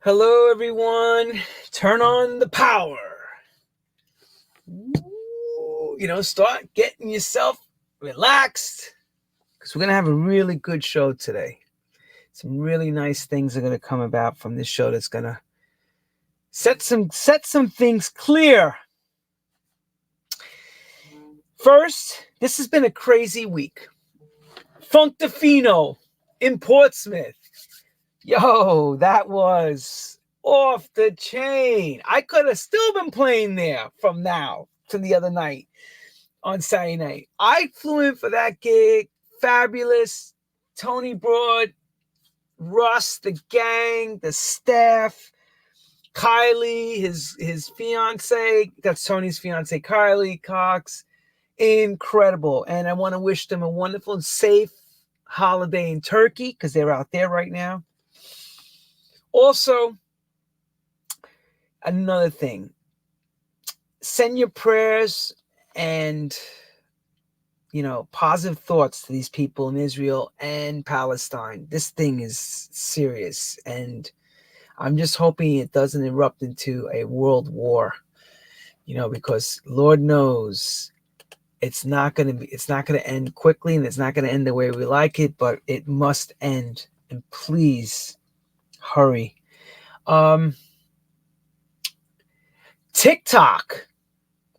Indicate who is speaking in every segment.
Speaker 1: Hello, everyone. Turn on the power. Start getting yourself relaxed because we're going to have a really good show today. Some really nice things are going to come about from this show that's going to set some things clear. First, this has been a crazy week. Funkdefino in Portsmouth. Yo, that was off the chain. I could have still been playing there from now to the other night on Saturday night. I flew in for that gig. Fabulous. Tony Broad, Russ, the gang, the staff, Kylie, his fiance. That's Tony's fiance, Kylie Cox. Incredible. And I want to wish them a wonderful and safe holiday in Turkey because they're out there right now. Also, another thing, send your prayers and, positive thoughts to these people in Israel and Palestine. This thing is serious, and I'm just hoping it doesn't erupt into a world war, because Lord knows it's not going to end quickly, and it's not going to end the way we like it, but it must end. And please hurry. TikTok,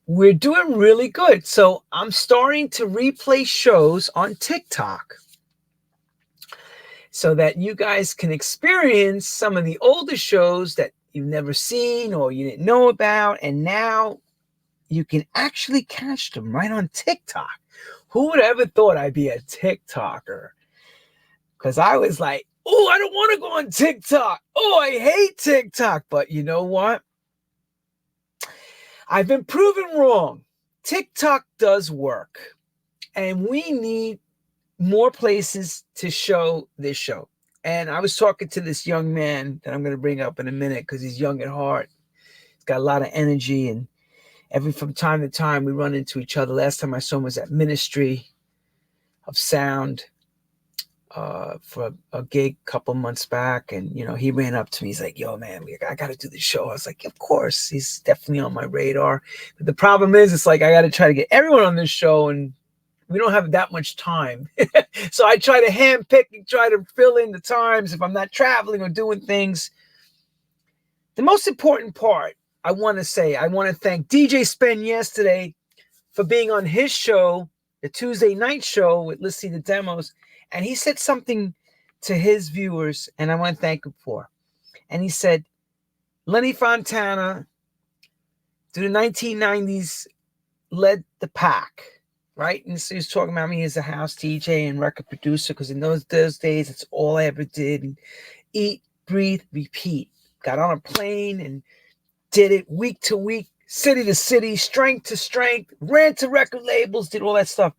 Speaker 1: we're doing really good. So I'm starting to replay shows on TikTok so that you guys can experience some of the older shows that you've never seen or you didn't know about. And now you can actually catch them right on TikTok. Who would have ever thought I'd be a TikToker? Because I was like, oh, I don't want to go on TikTok. Oh, I hate TikTok. But you know what? I've been proven wrong. TikTok does work. And we need more places to show this show. And I was talking to this young man that I'm going to bring up in a minute because he's young at heart. He's got a lot of energy. And from time to time, we run into each other. Last time I saw him was at Ministry of Sound. For a gig a couple months back, and he ran up to me. He's like, yo man, I gotta do the show. I was like, of course, he's definitely on my radar, but the problem is it's like I gotta try to get everyone on this show, and we don't have that much time. So I try to handpick and try to fill in the times if I'm not traveling or doing things. The most important part, I want to thank DJ Spen yesterday for being on his show, the Tuesday night show with Let's See the Demos. And he said something to his viewers, and I want to thank him for. And he said, Lenny Fontana, through the 1990s, led the pack, right? And so he was talking about me as a house DJ and record producer, because in those days, it's all I ever did. And eat, breathe, repeat. Got on a plane and did it week to week, city to city, strength to strength, ran to record labels, did all that stuff.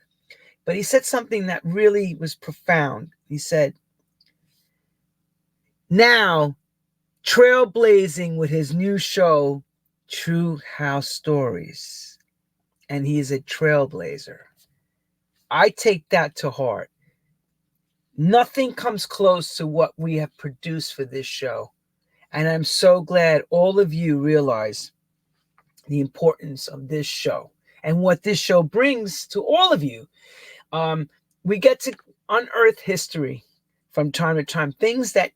Speaker 1: But he said something that really was profound. He said, now trailblazing with his new show, True House Stories. And he is a trailblazer. I take that to heart. Nothing comes close to what we have produced for this show. And I'm so glad all of you realize the importance of this show and what this show brings to all of you. We get to unearth history from time to time, things that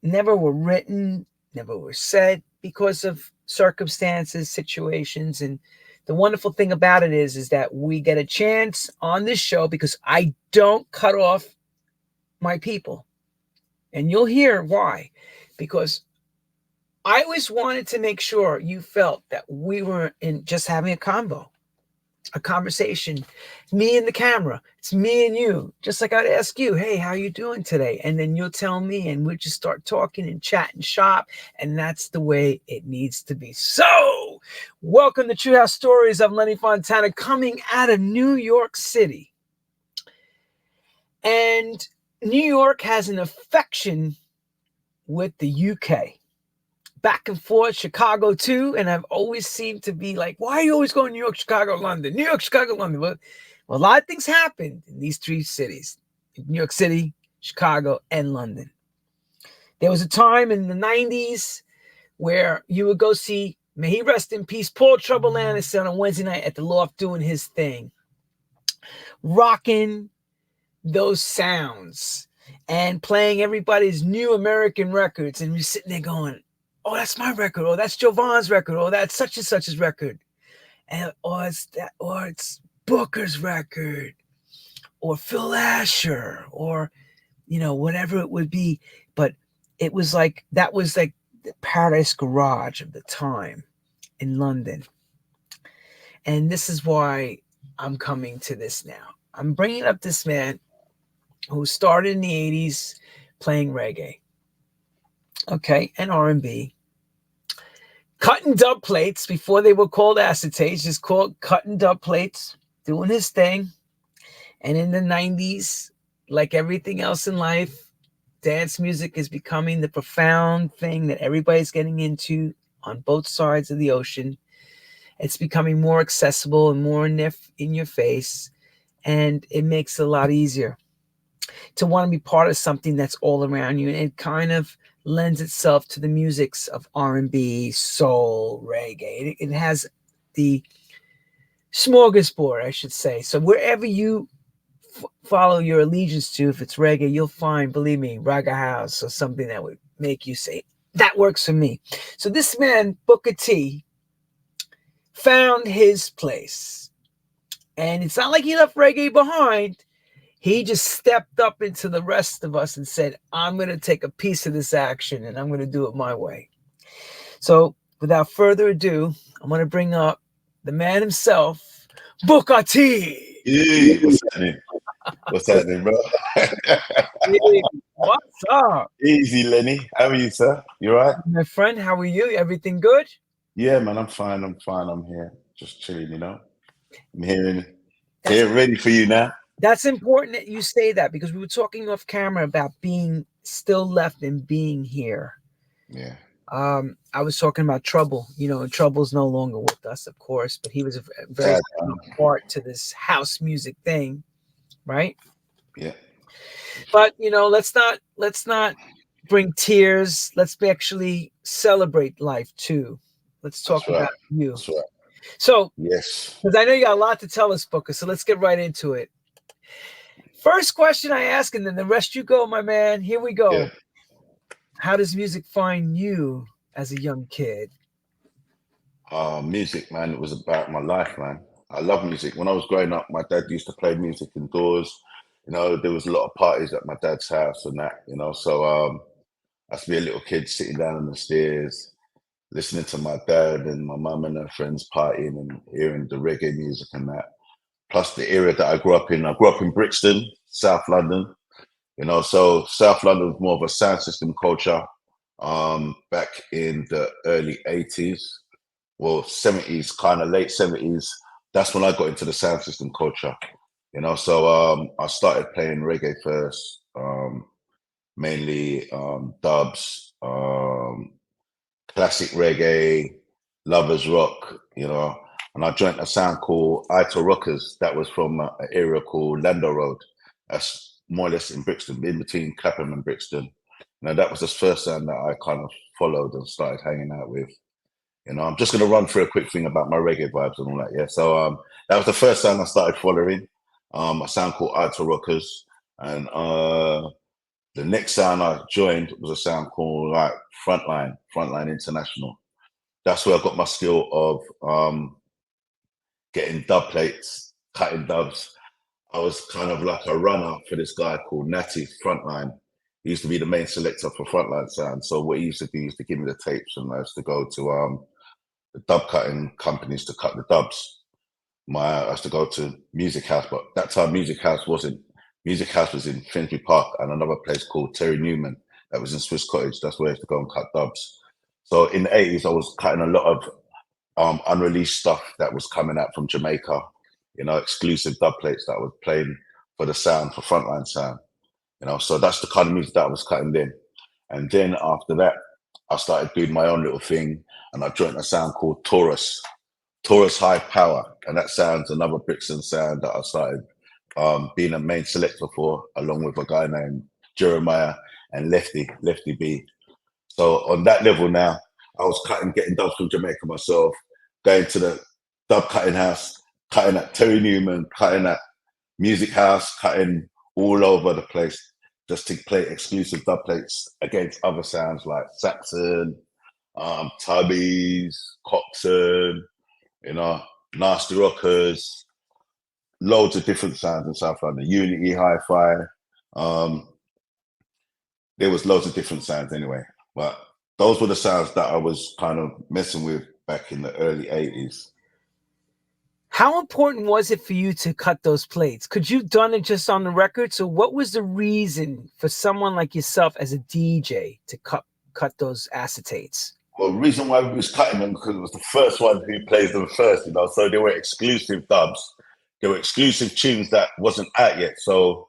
Speaker 1: never were written, never were said because of circumstances, situations. And the wonderful thing about it is that we get a chance on this show because I don't cut off my people. And you'll hear why. Because I always wanted to make sure you felt that we were in just having a convo. A conversation, me and the camera. It's me and you. Just like I'd ask you, hey, how you doing today? And then you'll tell me, and we'll just start talking and chat and shop. And that's the way it needs to be. So, welcome to True House Stories. I'm Lenny Fontana, coming out of New York City. And New York has an affection with the UK. Back and forth, Chicago too, and I've always seemed to be like, why are you always going New York, Chicago, London? New York, Chicago, London. Well, a lot of things happened in these three cities, New York City, Chicago, and London. There was a time in the 90s where you would go see, may he rest in peace, Paul Trouble Anderson on Wednesday night at the Loft doing his thing, rocking those sounds and playing everybody's new American records. And you're sitting there going, oh, that's my record. Oh, that's Jovan's record. Oh, that's such and such's record. And it's Booker's record, or Phil Asher, or whatever it would be. But it was like that was like the Paradise Garage of the time in London. And this is why I'm coming to this now. I'm bringing up this man who started in the 80s playing reggae, okay, and R&B. Cutting dub plates before they were called acetates, just called cutting dub plates, doing his thing. And in the 90s, like everything else in life, dance music is becoming the profound thing that everybody's getting into on both sides of the ocean. It's becoming more accessible and more in your face. And it makes it a lot easier to want to be part of something that's all around you. And it kind of lends itself to the musics of R&B, soul, reggae. It has the smorgasbord, I should say. So wherever you follow your allegiance to, if it's reggae, you'll find, believe me, Raga House or something that would make you say, that works for me. So this man, Booker T, found his place. And it's not like he left reggae behind. He just stepped up into the rest of us and said, I'm going to take a piece of this action and I'm going to do it my way. So without further ado, I'm going to bring up the man himself, Booker T.
Speaker 2: Hey, what's happening? What's happening, bro?
Speaker 1: Hey, what's up?
Speaker 2: Easy, Lenny. How are you, sir? You all right?
Speaker 1: My friend, how are you? Everything good?
Speaker 2: Yeah, man, I'm fine. I'm here. Just chilling, I'm here ready for you now.
Speaker 1: That's important that you say that, because we were talking off camera about being still left and being here.
Speaker 2: Yeah.
Speaker 1: I was talking about Trouble. Trouble's no longer with us, of course, but he was a very part to this house music thing, right?
Speaker 2: Yeah.
Speaker 1: But let's not bring tears. Let's actually celebrate life too. Let's talk about you.
Speaker 2: That's right.
Speaker 1: So,
Speaker 2: yes,
Speaker 1: because I know you got a lot to tell us, Booker. So let's get right into it. First question I ask, and then the rest you go, my man. Here we go.
Speaker 2: Yeah.
Speaker 1: How does music find you as a young kid?
Speaker 2: Music, man, it was about my life, man. I love music. When I was growing up, my dad used to play music indoors. There was a lot of parties at my dad's house and that, So I used to be a little kid sitting down on the stairs, listening to my dad and my mum and her friends partying and hearing the reggae music and that. Plus the area that I grew up in Brixton, South London. So South London was more of a sound system culture back in the early 80s, well, 70s, kind of late 70s. That's when I got into the sound system culture, So I started playing reggae first, mainly dubs, classic reggae, lovers rock, and I joined a sound called Ito Rockers. That was from an area called Landau Road. That's more or less in Brixton, in between Clapham and Brixton. That was the first sound that I kind of followed and started hanging out with. I'm just going to run through a quick thing about my reggae vibes and all that. Yeah. So that was the first sound I started following. A sound called Ito Rockers. And the next sound I joined was a sound called like Frontline International. That's where I got my skill of getting dub plates, cutting dubs. I was kind of like a runner for this guy called Natty Frontline. He used to be the main selector for Frontline Sound. So what he used to do is to give me the tapes, and I used to go to the dub cutting companies to cut the dubs. I used to go to Music House, but that time Music House was in Finsbury Park, and another place called Terry Newman that was in Swiss Cottage. That's where I used to go and cut dubs. So in the 80s, I was cutting a lot of unreleased stuff that was coming out from Jamaica, exclusive dub plates that I was playing for the sound, for Frontline Sound. So that's the kind of music that I was cutting then. And then after that, I started doing my own little thing, and I joined a sound called Taurus High Power. And that sounds another Brixton sound that I started being a main selector for, along with a guy named Jeremiah and Lefty B. So on that level now, I was getting dubs from Jamaica myself, going to the dub cutting house, cutting at Terry Newman, cutting at Music House, cutting all over the place just to play exclusive dub plates against other sounds like Saxon, Tubbies, Coxon, you know, Nasty Rockers, loads of different sounds in South London, Unity Hi-Fi. There was loads of different sounds anyway, but those were the sounds that I was kind of messing with back in the early 80s.
Speaker 1: How important was it for you to cut those plates? Could you have done it just on the record? So what was the reason for someone like yourself as a DJ to cut those acetates?
Speaker 2: Well, the reason why we was cutting them because it was the first one who plays them first, you know. So they were exclusive dubs. They were exclusive tunes that wasn't out yet. So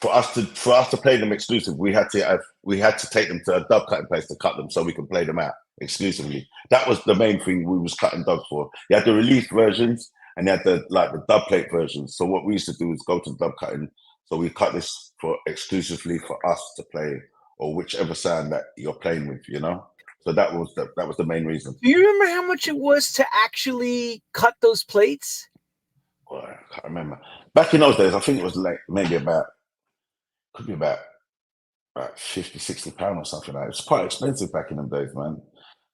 Speaker 2: for us to play them exclusive, we had to take them to a dub cutting place to cut them so we could play them out exclusively. That was the main thing we was cutting dubs for. You had the released versions and you had the dub plate versions. So what we used to do is go to the dub cutting. So we cut this for exclusively for us to play or whichever sound that you're playing with, you know. So that was the main reason.
Speaker 1: Do you remember how much it was to actually cut those plates?
Speaker 2: Well, I can't remember. Back in those days, I think it was like maybe about 50, 60 pounds or something like that. It's quite expensive back in them days, man.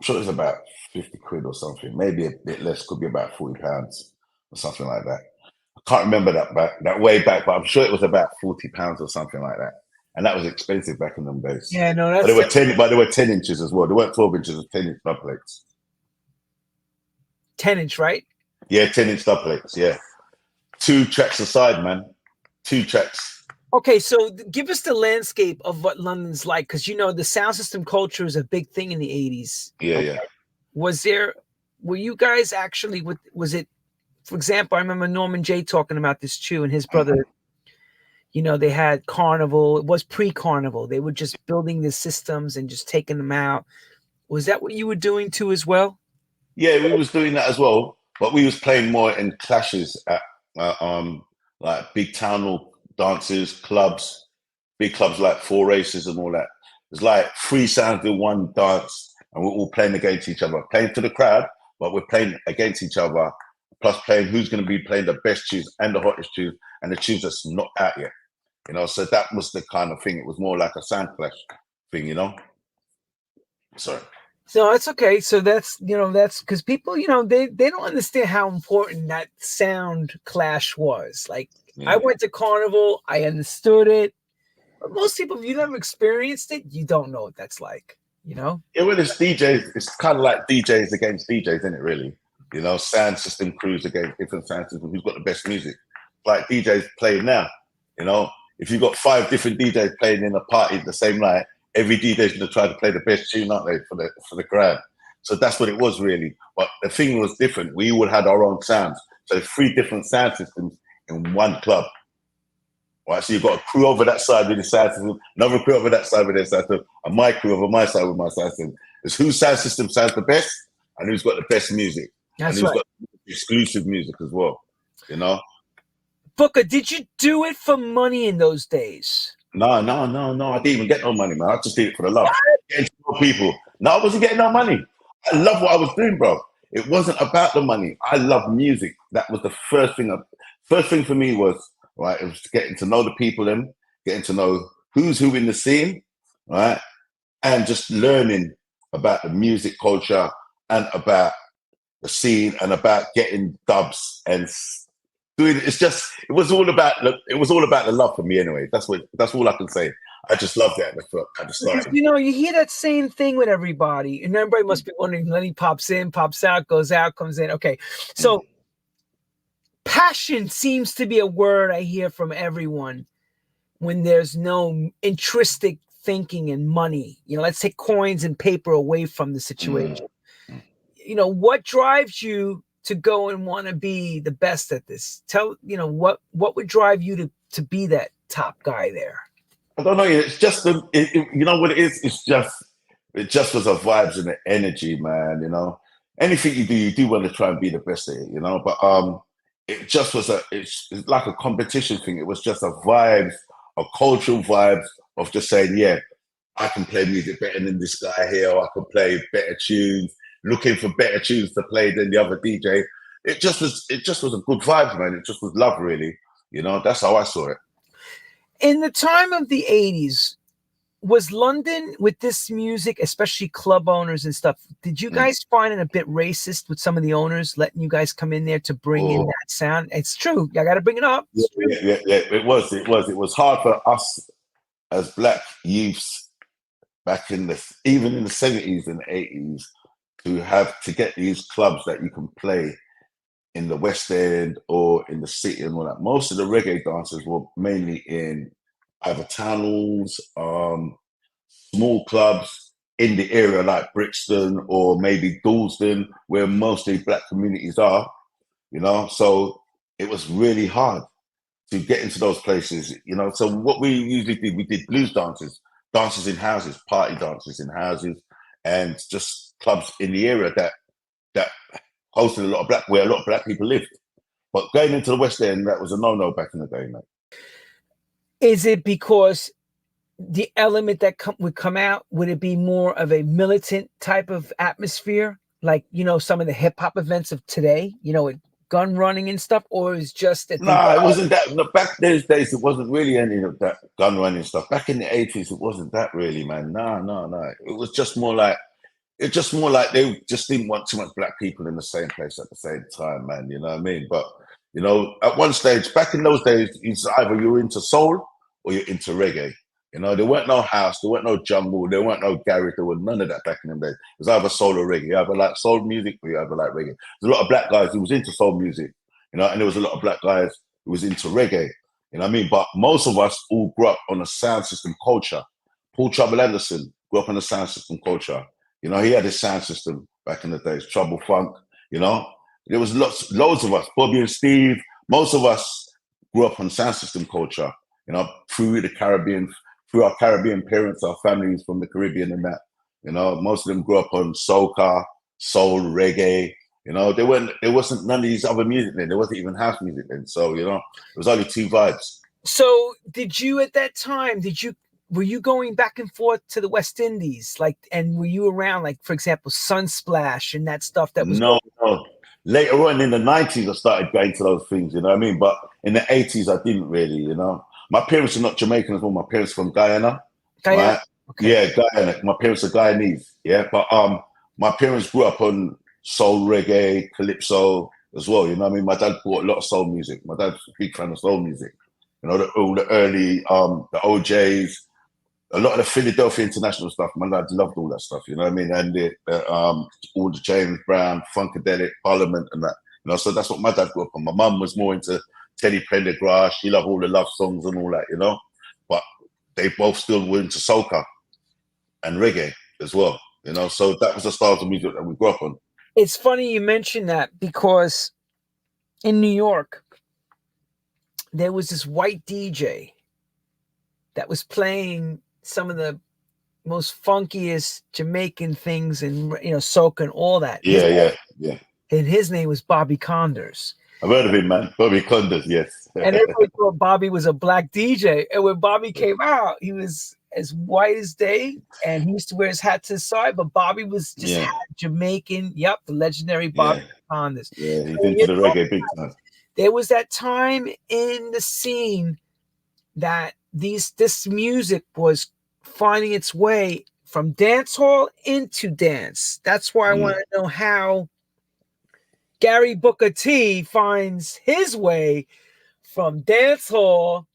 Speaker 2: I'm sure it was about 50 quid or something. Maybe a bit less, could be about 40 pounds or something like that. I can't remember that way back, but I'm sure it was about 40 pounds or something like that. And that was expensive back in them days.
Speaker 1: Yeah, no, that's
Speaker 2: but they were 10 inches as well. They weren't 12 inches, 10-inch dub plates.
Speaker 1: 10-inch, right?
Speaker 2: Yeah, 10-inch dub plates, yeah. 2 tracks aside, man. 2 tracks.
Speaker 1: Okay, so give us the landscape of what London's like, because you know the sound system culture is a big thing in the 80s.
Speaker 2: Yeah,
Speaker 1: okay.
Speaker 2: Yeah.
Speaker 1: Were you guys actually was it, for example, I remember Norman J talking about this too, and his brother, you know, they had Carnival. It was pre-Carnival. They were just building the systems and just taking them out. Was that what you were doing too as well?
Speaker 2: Yeah, we was doing that as well, but we was playing more in clashes at like big town dances, clubs, big clubs like forays and all that. It's like 3 sounds in one dance, and we're all playing against each other, playing to the crowd, but we're playing against each other, plus playing who's going to be playing the best tunes and the hottest tunes and the tunes that's not out yet. You know, so that was the kind of thing. It was more like a sound clash thing, you know. Sorry.
Speaker 1: So that's okay. So that's because people, they don't understand how important that sound clash was. Like, yeah. I went to Carnival, I understood it. But most people, if you never experienced it, you don't know what that's like, you know?
Speaker 2: Yeah, well, it's DJs. It's kind of like DJs against DJs, isn't it, really? You know, sound system crews against different sound systems. Who's got the best music? Like DJs playing now, you know? If you've got 5 different DJs playing in a party the same night, every DJ's going to try to play the best tune, aren't they, for the crowd? So that's what it was, really. But the thing was different. We all had our own sounds. So 3 different sound systems in one club. Right, so you've got a crew over that side with the sound system, another crew over that side with their sound system, and my crew over my side with my sound system. It's whose sound system sounds the best and who's got the best music.
Speaker 1: That's
Speaker 2: and who's
Speaker 1: right.
Speaker 2: got exclusive music as well, you know?
Speaker 1: Booker, did you do it for money in those days?
Speaker 2: No. I didn't even get no money, man. I just did it for the love. Getting to know people. No, I wasn't getting no money. I love what I was doing, bro. It wasn't about the money. I love music. That was the first thing. First thing for me was, right, it was getting to know the people, getting to know who's who in the scene, right, and just learning about the music culture and about the scene and about getting dubs and doing. It was all about the love for me anyway. That's all I can say. I just loved it at the start.
Speaker 1: You hear that same thing with everybody, and everybody must be wondering. Lenny pops in, pops out, goes out, comes in. Okay, so passion seems to be a word I hear from everyone when there's no intrinsic thinking and money. Let's take coins and paper away from the situation. What drives you to go and want to be the best at this? What would drive you to be that top guy there?
Speaker 2: I don't know. It's just you know what it is. It just was a vibes and the energy, man. You know, anything you do want to try and be the best at it. You know, but it just was it's like a competition thing. It was just a vibes, a cultural vibes of just saying, yeah, I can play music better than this guy here, or I can play better tunes, looking for better tunes to play than the other DJ. It just was a good vibe, man. It just was love, really. You know, that's how I saw it.
Speaker 1: In the time of the 80s, was London with this music, especially club owners and stuff, did you guys find it a bit racist with some of the owners letting you guys come in there to bring in
Speaker 2: Oh,
Speaker 1: that sound? It's true. I got to bring it up.
Speaker 2: yeah,
Speaker 1: It's true.
Speaker 2: yeah. It was hard for us as black youths back in even in the 70s and 80s to get these clubs that you can play in the West End or in the city and all that. Most of the reggae dancers were mainly in either town halls, small clubs in the area like Brixton or maybe Dalston, where mostly black communities are, you know. So it was really hard to get into those places, you know. So what we usually did, we did blues dances, dances in houses, party dances in houses, and just clubs in the area that hosted where a lot of black people lived. But going into the West End, that was a no-no back in the day, mate.
Speaker 1: Is it because the element that would come out, would it be more of a militant type of atmosphere? Like, you know, some of the hip hop events of today, you know, with gun running and stuff, or is just that they
Speaker 2: No, it wasn't that. No, back those days, it wasn't really any of that gun running stuff. Back in the 80s, it wasn't that really, man. No, no, no. It was just more like they just didn't want too much black people in the same place at the same time, man. You know what I mean? But you know, at one stage, back in those days, it's either you were into soul or you're into reggae. You know, there weren't no house, there weren't no jungle, there weren't no garage, there was none of that back in the day. It was either soul or reggae. You either like soul music or you either like reggae. There's a lot of black guys who was into soul music, you know, and there was a lot of black guys who was into reggae. You know what I mean? But most of us all grew up on a sound system culture. Paul Trouble Anderson grew up on a sound system culture. You know, he had his sound system back in the days, Trouble Funk, you know. There was loads of us, Bobby and Steve, most of us grew up on sound system culture, you know, through the Caribbean, through our Caribbean parents, our families from the Caribbean and that. You know, most of them grew up on soca, soul, reggae. You know, there wasn't none of these other music then. There wasn't even house music then. So, you know, it was only two vibes.
Speaker 1: So did you at that time, were you going back and forth to the West Indies? Like, and were you around, like, for example, Sunsplash and that stuff that was
Speaker 2: No. Later on in the 90s, I started going to those things, you know what I mean? But in the 80s, I didn't really, you know. My parents are not Jamaican as well. My parents are from Guyana.
Speaker 1: Guyana?
Speaker 2: Right?
Speaker 1: Okay.
Speaker 2: Yeah, Guyana. My parents are Guyanese. Yeah. But my parents grew up on soul, reggae, calypso as well. You know what I mean? My dad bought a lot of soul music. My dad's a big fan of soul music. You know, all the early the OJs, a lot of the Philadelphia International stuff. My dad loved all that stuff, you know what I mean? And all the James Brown, Funkadelic, Parliament, and that. You know, so that's what my dad grew up on. My mum was more into Teddy Pendergrass. She loved all the love songs and all that, you know. But they both still were into soca and reggae as well, you know. So that was the styles of music that we grew up on.
Speaker 1: It's funny you mentioned that because in New York, there was this white DJ that was playing some of the most funkiest Jamaican things and, you know, soca and all that.
Speaker 2: Yeah.
Speaker 1: And his name was Bobby Condors.
Speaker 2: I've heard of him, man. Bobby Condors, yes.
Speaker 1: And everybody thought Bobby was a black DJ. And when Bobby came out, he was as white as day, and he used to wear his hat to the side. But Bobby was just Jamaican. Yep, the legendary Bobby Condors.
Speaker 2: Yeah, he's into the reggae big time.
Speaker 1: There was that time in the scene that this music was finding its way from dance hall into dance. That's why I want to know how Gary Booker T finds his way from dance hall.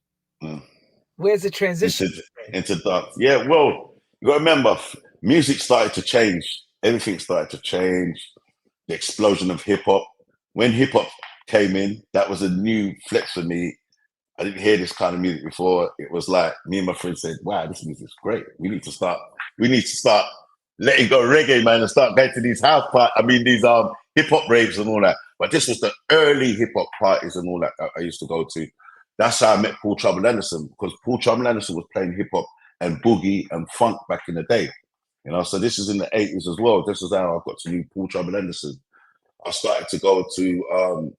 Speaker 1: Where's the transition
Speaker 2: into dance? Yeah, well, you got to remember, music started to change. Everything started to change. The explosion of hip hop. When hip hop came in, that was a new flex for me. I didn't hear this kind of music before. It was like me and my friends said, "Wow, this music's great. We need to start letting go reggae, man, and start going to these these hip hop raves and all that." But this was the early hip hop parties and all that I used to go to. That's how I met Paul Trouble Anderson, because Paul Trouble Anderson was playing hip hop and boogie and funk back in the day. You know, so this is in the 80s as well. This is how I got to know Paul Trouble Anderson. I started to go to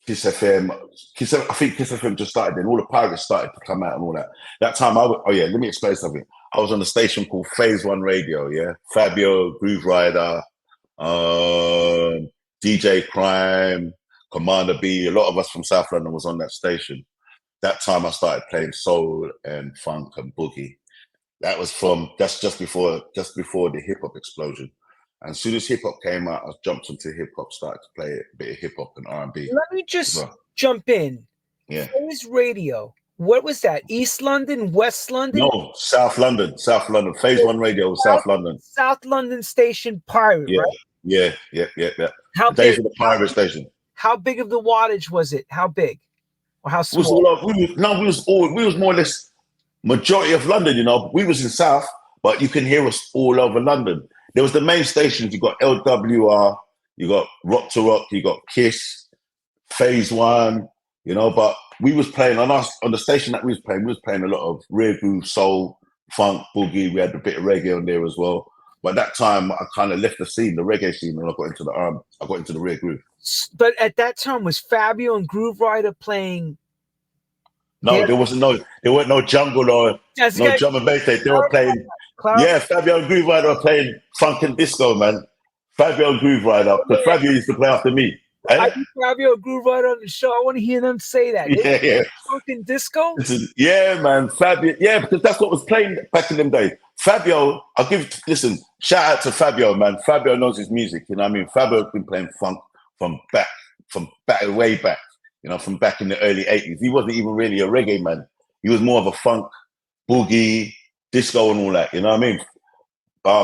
Speaker 2: Kiss FM. I think Kiss FM just started then. All the pirates started to come out and all that. That time let me explain something. I was on a station called Phase One Radio. Yeah, Fabio, Groove Rider, DJ Crime, Commander B. A lot of us from South London was on that station. That time I started playing soul and funk and boogie. That was that's just before the hip hop explosion. And as soon as hip hop came out, I jumped into hip hop, started to play a bit of hip hop and R&B.
Speaker 1: Let me just jump in.
Speaker 2: Yeah.
Speaker 1: Phase Radio. What was that? East London, West London?
Speaker 2: No, South London. South London. Phase One Radio was South London.
Speaker 1: South London station pirate,
Speaker 2: yeah,
Speaker 1: right?
Speaker 2: Yeah.
Speaker 1: How
Speaker 2: the days
Speaker 1: big?
Speaker 2: of the pirate station.
Speaker 1: How big of the wattage was it? How big? Or how small?
Speaker 2: We was more or less majority of London, you know. We was in South, but you can hear us all over London. There was the main stations. You got LWR, you got Rock to Rock, you got Kiss, Phase One, you know. But we was playing on the station that we was playing a lot of rare groove, soul, funk, boogie. We had a bit of reggae on there as well. But that time, I kind of left the reggae scene, and I got into the rare groove.
Speaker 1: But at that time, was Fabio and Groove Rider playing?
Speaker 2: No, there weren't no jungle or no drum and bass. They were playing. Yeah, Fabio and Groove Rider were playing funk and disco, man. Fabio and Groove Rider, because Fabio used to play after me.
Speaker 1: Eh? I do Fabio and Groove Rider on the show. I want to hear them say that.
Speaker 2: Yeah.
Speaker 1: Funk and disco?
Speaker 2: Yeah, man. Fabio. Yeah, because that's what was playing back in them days. Fabio, shout out to Fabio, man. Fabio knows his music, you know what I mean? Fabio's been playing funk from way back, you know, from back in the early 80s. He wasn't even really a reggae man. He was more of a funk, boogie, disco and all that, you know what I mean?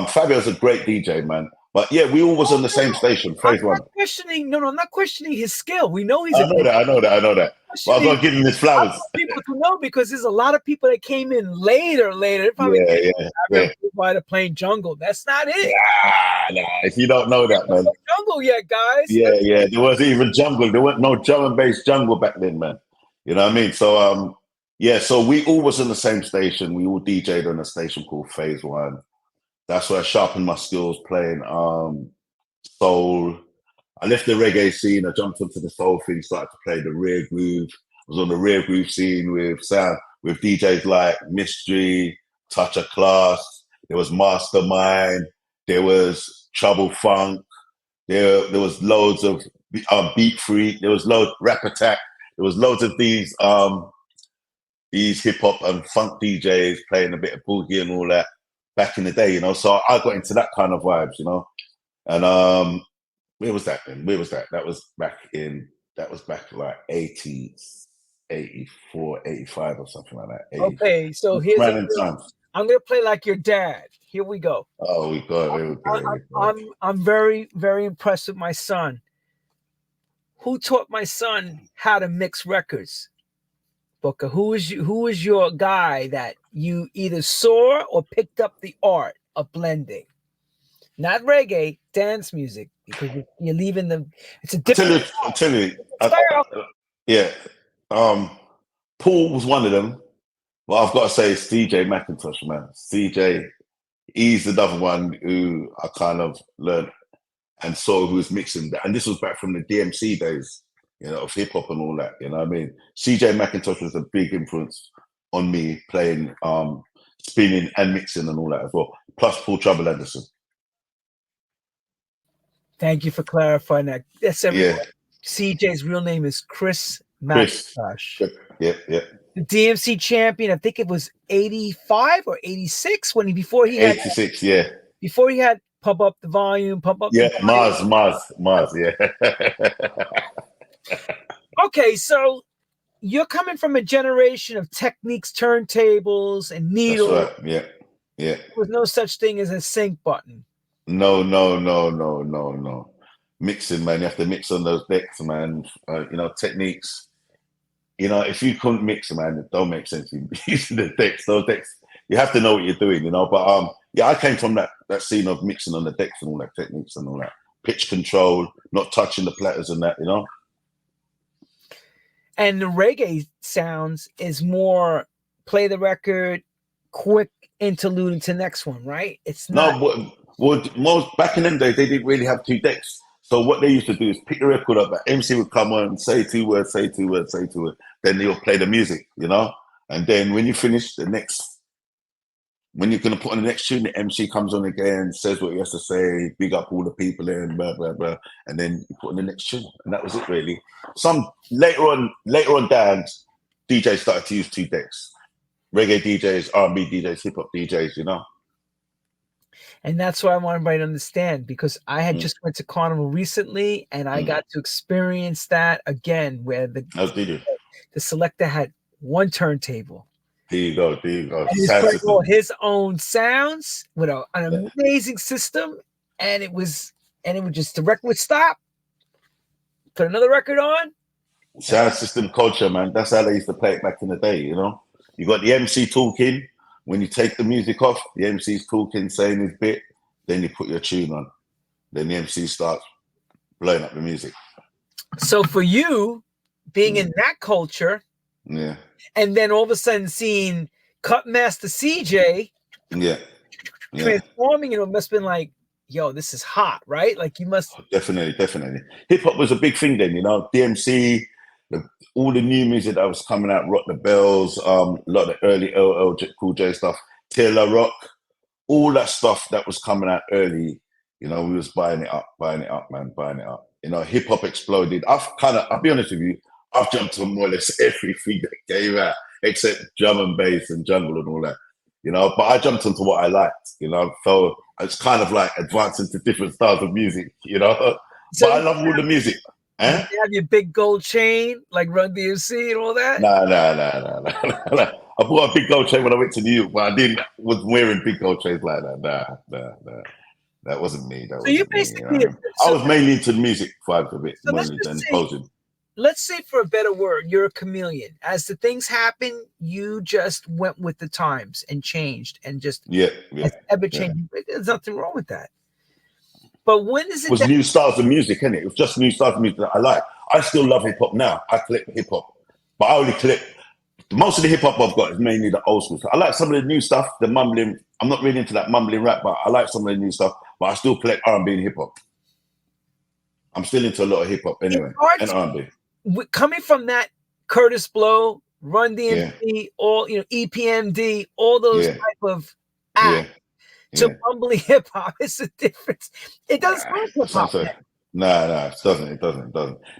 Speaker 2: Fabio's a great DJ, man. But yeah, we all was on the same station, Phase One.
Speaker 1: I'm not questioning his skill. We know he's
Speaker 2: I know that. But I'm not giving him his flowers.
Speaker 1: I want people to know, because there's a lot of people that came in later. Probably Rider playing jungle. That's not it.
Speaker 2: Nah. If you don't know that, man.
Speaker 1: Jungle yet, guys.
Speaker 2: Yeah. There wasn't even jungle. There wasn't no drum and bass jungle back then, man. You know what I mean? So so we all was on the same station. We all DJ'd on a station called Phase One. That's where I sharpened my skills playing soul. I left the reggae scene. I jumped into the soul thing, started to play the rare groove. I was on the rare groove scene with DJs like Mystery, Touch of Class. There was Mastermind. There was Trouble Funk. There was loads of Beat Freak. There was loads Rap Attack. There was loads of these hip hop and funk DJs playing a bit of boogie and all that back in the day, you know. So I got into that kind of vibes, you know. And where was that then? Where was that? That was back like 80, 84, 85 or something like that. 80.
Speaker 1: Okay, so here's I'm gonna play like your dad. Here we go.
Speaker 2: Oh, we go.
Speaker 1: I'm very, very impressed with my son. Who taught my son how to mix records? Booker, who is your guy that you either saw or picked up the art of blending? Not reggae, dance music, because you're leaving them. It's a different.
Speaker 2: I'm telling you. Paul was one of them. Well, I've got to say it's DJ McIntosh, man. CJ, he's another one who I kind of learned and saw who was mixing that. And this was back from the DMC days, you know, of hip hop and all that. You know what I mean? CJ McIntosh was a big influence on me playing, spinning and mixing and all that as well. Plus Paul Trouble Anderson.
Speaker 1: Thank you for clarifying that. Yes, everyone.
Speaker 2: Yeah.
Speaker 1: CJ's real name is Chris McIntosh.
Speaker 2: Yeah.
Speaker 1: The DMC champion, I think it was 85 or 86 before he had
Speaker 2: 86, yeah.
Speaker 1: Before he had Pump Up the Volume,
Speaker 2: Yeah, Mars, yeah.
Speaker 1: Okay, so you're coming from a generation of Techniques turntables and needles.
Speaker 2: That's right. Yeah.
Speaker 1: There was no such thing as a sync button.
Speaker 2: No. Mixing, man. You have to mix on those decks, man. You know, Techniques. You know, if you couldn't mix, man, it don't make sense. Using the decks, those decks, you have to know what you're doing, you know. But I came from that scene of mixing on the decks and all that, Techniques and all that. Pitch control, not touching the platters and that, you know.
Speaker 1: And the reggae sounds is more play the record, quick interlude into the next one, right? It's not.
Speaker 2: No, most back in them days, they didn't really have two decks. So what they used to do is pick the record up, but MC would come on, say two words, then they'll play the music, you know? And then when you finish, the next when you're gonna put on the next tune, the MC comes on again, says what he has to say, big up all the people in, blah blah blah, and then you put on the next tune, and that was it really. Some later on down, DJs started to use 2 decks, reggae DJs, R&B DJs, hip hop DJs, you know.
Speaker 1: And that's what I want everybody to understand, because I had just went to Carnival recently and I got to experience that again, where the selector had 1 turntable.
Speaker 2: There you go.
Speaker 1: And he was playing all his own sounds with an amazing system, and it would just, the record would stop, put another record on.
Speaker 2: Sound system culture, man. That's how they used to play it back in the day, you know. You got the MC talking. When you take the music off, the MC's talking, saying his bit, then you put your tune on. Then the MC starts blowing up the music.
Speaker 1: So for you, being in that culture, and then all of a sudden seeing Cut Master CJ transforming, it must have been like, yo, this is hot, right? Like you must...
Speaker 2: Definitely. Hip-hop was a big thing then, you know. DMC, all the new music that was coming out, Rock the Bells, a lot of the early LL Cool J stuff, Taylor Rock, all that stuff that was coming out early, you know, we was buying it up, man, buying it up. You know, hip hop exploded. I'll be honest with you, I've jumped on more or less everything that came out, except drum and bass and jungle and all that, you know, but I jumped onto what I liked, you know, so it's kind of like advancing to different styles of music, you know, so but I love all the music.
Speaker 1: You have your big gold chain, like Run DMC and all that?
Speaker 2: Nah. I bought a big gold chain when I went to New York, but I was wearing big gold chains like that. Nah. That wasn't me. That wasn't me, you know? I was mainly into the music vibes of it, more than posing.
Speaker 1: Let's say, for a better word, you're a chameleon. As the things happen, you just went with the times and changed and just ever changing. There's nothing wrong with that. But when is it?
Speaker 2: It was new styles of music, innit? It was just new styles of music that I like. I still love hip hop now. I collect hip hop, but I only collect most of the hip hop I've got is mainly the old school stuff. I like some of the new stuff, the mumbling. I'm not really into that mumbling rap, but I like some of the new stuff. But I still collect R&B and hip hop. I'm still into a lot of hip hop anyway, and R&B.
Speaker 1: Coming from that Curtis Blow, Run DMC, all EPMD, all those type of acts. So mumbling hip hop is a difference. It doesn't sound hip hop.
Speaker 2: No, it doesn't.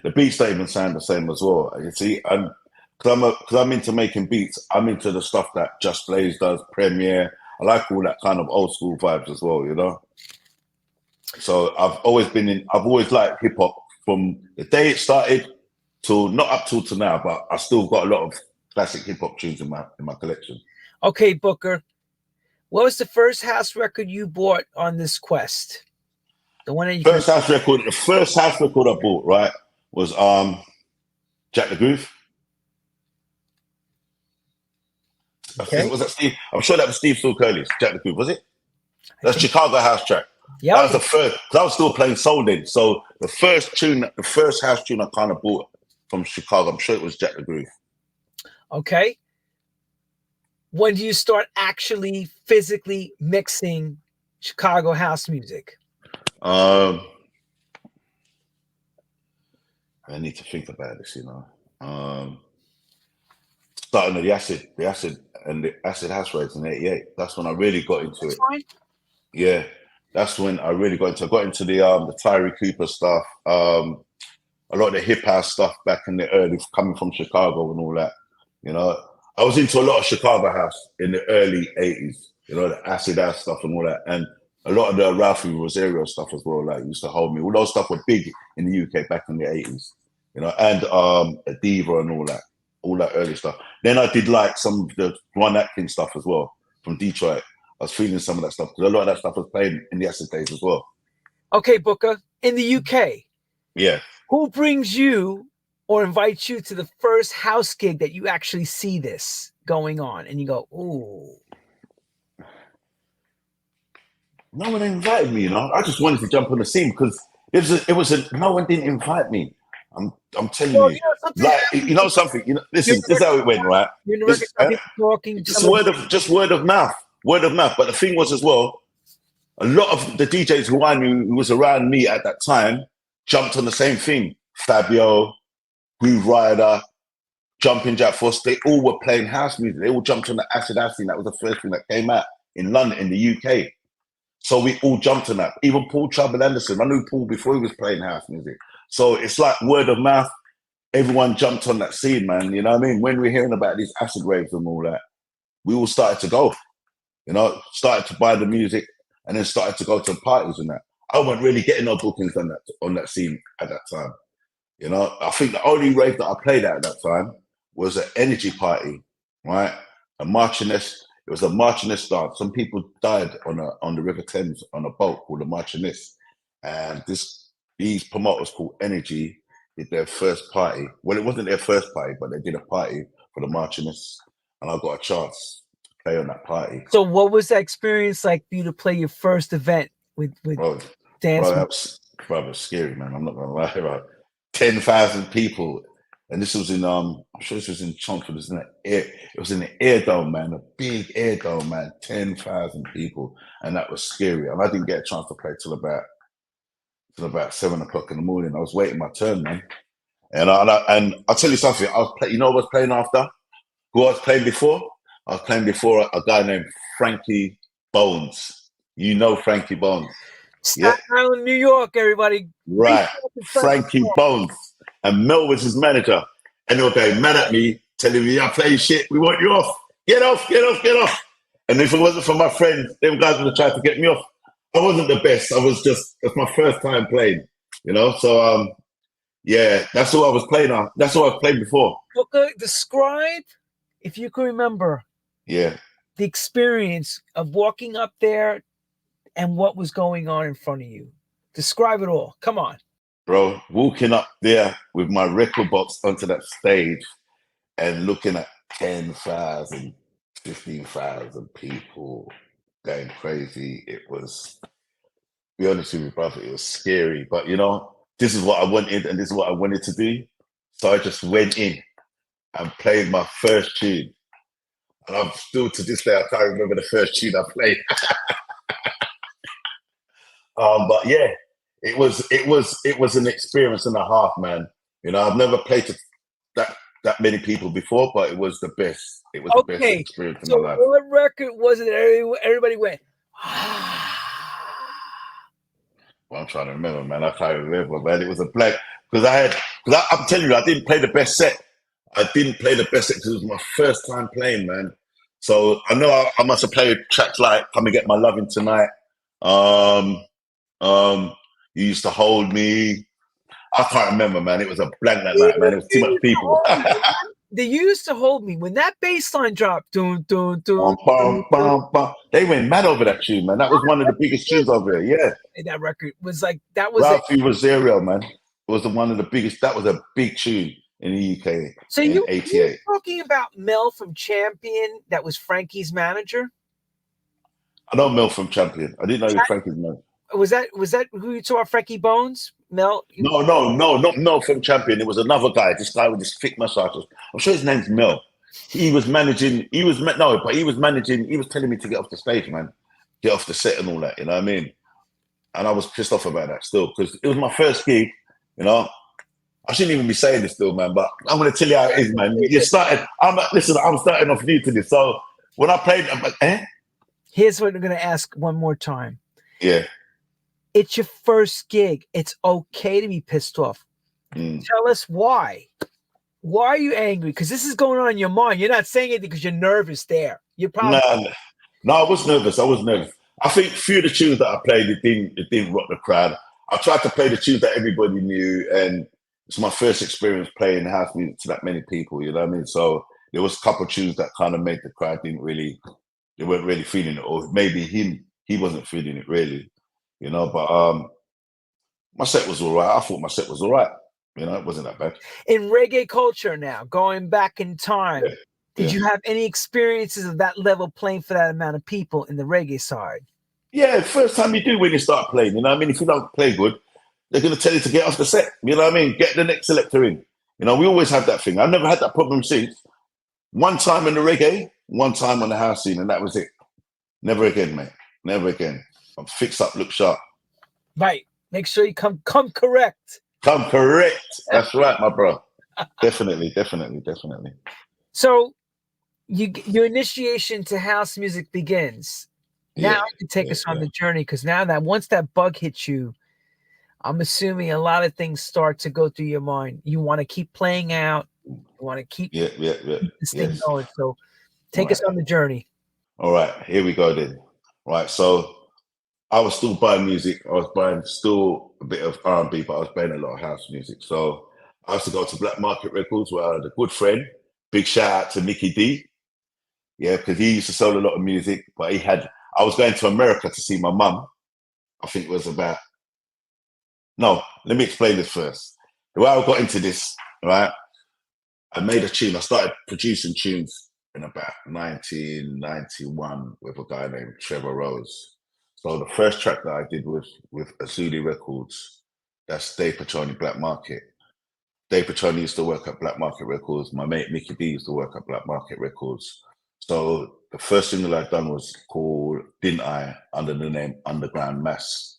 Speaker 2: The beats don't even sound the same as well. You see, because I'm into making beats, I'm into the stuff that Just Blaze does, Premiere. I like all that kind of old school vibes as well, you know. So I've always liked hip hop from the day it started till not up till now, but I still got a lot of classic hip hop tunes in my collection.
Speaker 1: Okay, Booker. What was the first house record you bought on this quest? The one that you
Speaker 2: the first house record I bought, right, was Jack the Groove.
Speaker 1: Okay.
Speaker 2: Was that Steve? I'm sure that was Steve Still Curly's Jack the Groove, was it? That's Chicago house track.
Speaker 1: Yeah.
Speaker 2: That was the first, because I was still playing soul then. So the first house tune I kind of bought from Chicago, I'm sure it was Jack the Groove.
Speaker 1: Okay. When do you start actually physically mixing Chicago house music?
Speaker 2: I need to think about this, you know. Starting with the acid and the acid house raves in '88. That's when I really got into it.
Speaker 1: Fine.
Speaker 2: Yeah, that's when I really got into it. I got into the Tyree Cooper stuff, a lot of the hip house stuff back in the early, coming from Chicago and all that. You know, I was into a lot of Chicago house in the early '80s. You know, the acid house stuff and all that, and a lot of the Ralphie Rosario stuff as well. Like, used to hold me. All those stuff were big in the UK back in the '80s. You know, and Diva and all that early stuff. Then I did like some of the Ron Atkins stuff as well from Detroit. I was feeling some of that stuff because a lot of that stuff was playing in the acid days as well.
Speaker 1: Okay, Booker, in the UK,
Speaker 2: yeah,
Speaker 1: who brings you or invites you to the first house gig that you actually see this going on and you go, ooh?
Speaker 2: No one invited me, you know. I just wanted to jump on the scene because no one didn't invite me. I'm telling you, you know something. You know, listen, this is how it went, right? Just word of mouth. But the thing was as well, a lot of the DJs who I knew who was around me at that time jumped on the same thing. Fabio, Groove Rider, Jumping Jack Frost, they all were playing house music. They all jumped on the acid house thing. That was the first thing that came out in London, in the UK. So we all jumped on that. Even Paul Trouble Anderson. I knew Paul before he was playing house music. So it's like word of mouth. Everyone jumped on that scene, man. You know what I mean? When we're hearing about these acid raves and all that, we all started to go. You know, started to buy the music and then started to go to parties and that. I wasn't really getting no bookings on that scene at that time. You know, I think the only rave that I played at that time was an energy party, right? A Marchioness. It was a Marchioness dance. Some people died on the River Thames on a boat called the Marchioness, and these promoters called Energy did their first party. Well, it wasn't their first party, but they did a party for the Marchioness, and I got a chance to play on that party.
Speaker 1: So, what was that experience like for you to play your first event with dance?
Speaker 2: Bro, it was scary, man. I'm not gonna lie, right? 10,000 people. And this was in I'm sure this was in Chelmsford. It was in the air dome, man, a big air dome, man, 10,000 people. And that was scary. And I didn't get a chance to play till about 7 o'clock in the morning. I was waiting my turn, man. And I'll tell you something, you know what I was playing after? Who I was playing before? I was playing before a guy named Frankie Bones. You know Frankie Bones.
Speaker 1: Staten Island, New York, everybody.
Speaker 2: Right. Frankie Bones. And Mel was his manager. And they were going mad at me, telling me, "You're playing shit, we want you off. Get off, get off, get off." And if it wasn't for my friends, them guys would have tried to get me off. I wasn't the best. It's my first time playing, you know? So, yeah, that's all I was playing on. That's all I was playing before.
Speaker 1: Booker, describe, if you can remember,
Speaker 2: the
Speaker 1: experience of walking up there and what was going on in front of you. Describe it all. Come on.
Speaker 2: Bro, walking up there with my record box onto that stage and looking at 10,000, 15,000 people going crazy. It was, to be honest with you, brother, it was scary. But, you know, this is what I wanted and this is what I wanted to do. So I just went in and played my first tune. And I'm still, to this day, I can't remember the first tune I played. But yeah, it was an experience and a half, man. You know, I've never played to that many people before, but it was the best. It was the best experience in my life.
Speaker 1: What record was it that everybody went?
Speaker 2: Well, I'm trying to remember, man. I can't remember, man. It was a black because I'm telling you, I didn't play the best set. I didn't play the best set because it was my first time playing, man. So I know I must have played tracks like "Come and Get My Lovin' Tonight." You Used to Hold Me. I can't remember, man. It was a blank that night, man. It was too much people.
Speaker 1: They Used to Hold Me. When that bass line dropped, dun, dun, dun,
Speaker 2: bum, bum, bum. They went mad over that tune, man. That was one of the biggest tunes over here. Yeah.
Speaker 1: That record was like, that was
Speaker 2: Ralphie Rosario, man. It was one of the biggest. That was a big tune in the UK.
Speaker 1: So
Speaker 2: in
Speaker 1: you
Speaker 2: 88.
Speaker 1: were talking about Mel from Champion, that was Frankie's manager?
Speaker 2: I know Mel from Champion. I didn't know he was Frankie's man.
Speaker 1: Was that who you saw? Frankie Bones? Mel?
Speaker 2: No, not Mel from Champion. It was another guy. This guy with this thick mustaches. I'm sure his name's Mel. He was managing. He was managing. He was telling me to get off the stage, man, get off the set and all that. You know what I mean? And I was pissed off about that still because it was my first gig. You know, I shouldn't even be saying this still, man. But I'm going to tell you how it is, man. I'm starting off new to this. So when I played, I'm like,
Speaker 1: Here's what I'm going to ask one more time.
Speaker 2: Yeah.
Speaker 1: It's your first gig. It's okay to be pissed off. Tell us why. Why are you angry? Because this is going on in your mind. You're not saying it because you're nervous there. You're probably
Speaker 2: No, I was nervous. I think a few of the tunes that I played, it didn't rock the crowd. I tried to play the tunes that everybody knew, and it's my first experience playing house music to that many people, you know what I mean? So there was a couple of tunes that kind of made the crowd they weren't really feeling it, or maybe he wasn't feeling it really. You know, but my set was all right. I thought my set was all right. You know, it wasn't that bad.
Speaker 1: In reggae culture now, going back in time, did you have any experiences of that level playing for that amount of people in the reggae side?
Speaker 2: Yeah, first time you do when you start playing. You know what I mean? If you don't play good, they're going to tell you to get off the set. You know what I mean? Get the next selector in. You know, we always have that thing. I've never had that problem since. One time in the reggae, one time on the house scene, and that was it. Never again, mate. Never again. I'm fixed up, look sharp.
Speaker 1: Right. Make sure you come correct.
Speaker 2: Come correct. That's right, my bro. Definitely.
Speaker 1: So your initiation to house music begins. Now
Speaker 2: Yeah,
Speaker 1: you can take
Speaker 2: yeah,
Speaker 1: us on
Speaker 2: yeah,
Speaker 1: the journey, because now that once that bug hits you, I'm assuming a lot of things start to go through your mind. You want to keep playing out. You want to keep
Speaker 2: yeah, yeah, yeah.
Speaker 1: this thing
Speaker 2: Yes.
Speaker 1: going. So take us
Speaker 2: Right.
Speaker 1: on the journey.
Speaker 2: All right. Here we go then. Right. So I was still buying music. I was buying still a bit of R&B, but I was buying a lot of house music. So I used to go to Black Market Records where I had a good friend. Big shout out to Mickey D. Yeah, because he used to sell a lot of music, but he had. I was going to America to see my mum. I think it was about. No, let me explain this first. The way I got into this, right? I made a tune. I started producing tunes in about 1991 with a guy named Trevor Rose. So the first track that I did was with Azuli Records. That's Dave Petroni Black Market. Dave Petroni used to work at Black Market Records. My mate Mickey D used to work at Black Market Records. So the first single I'd done was called Didn't I, under the name Underground Mass,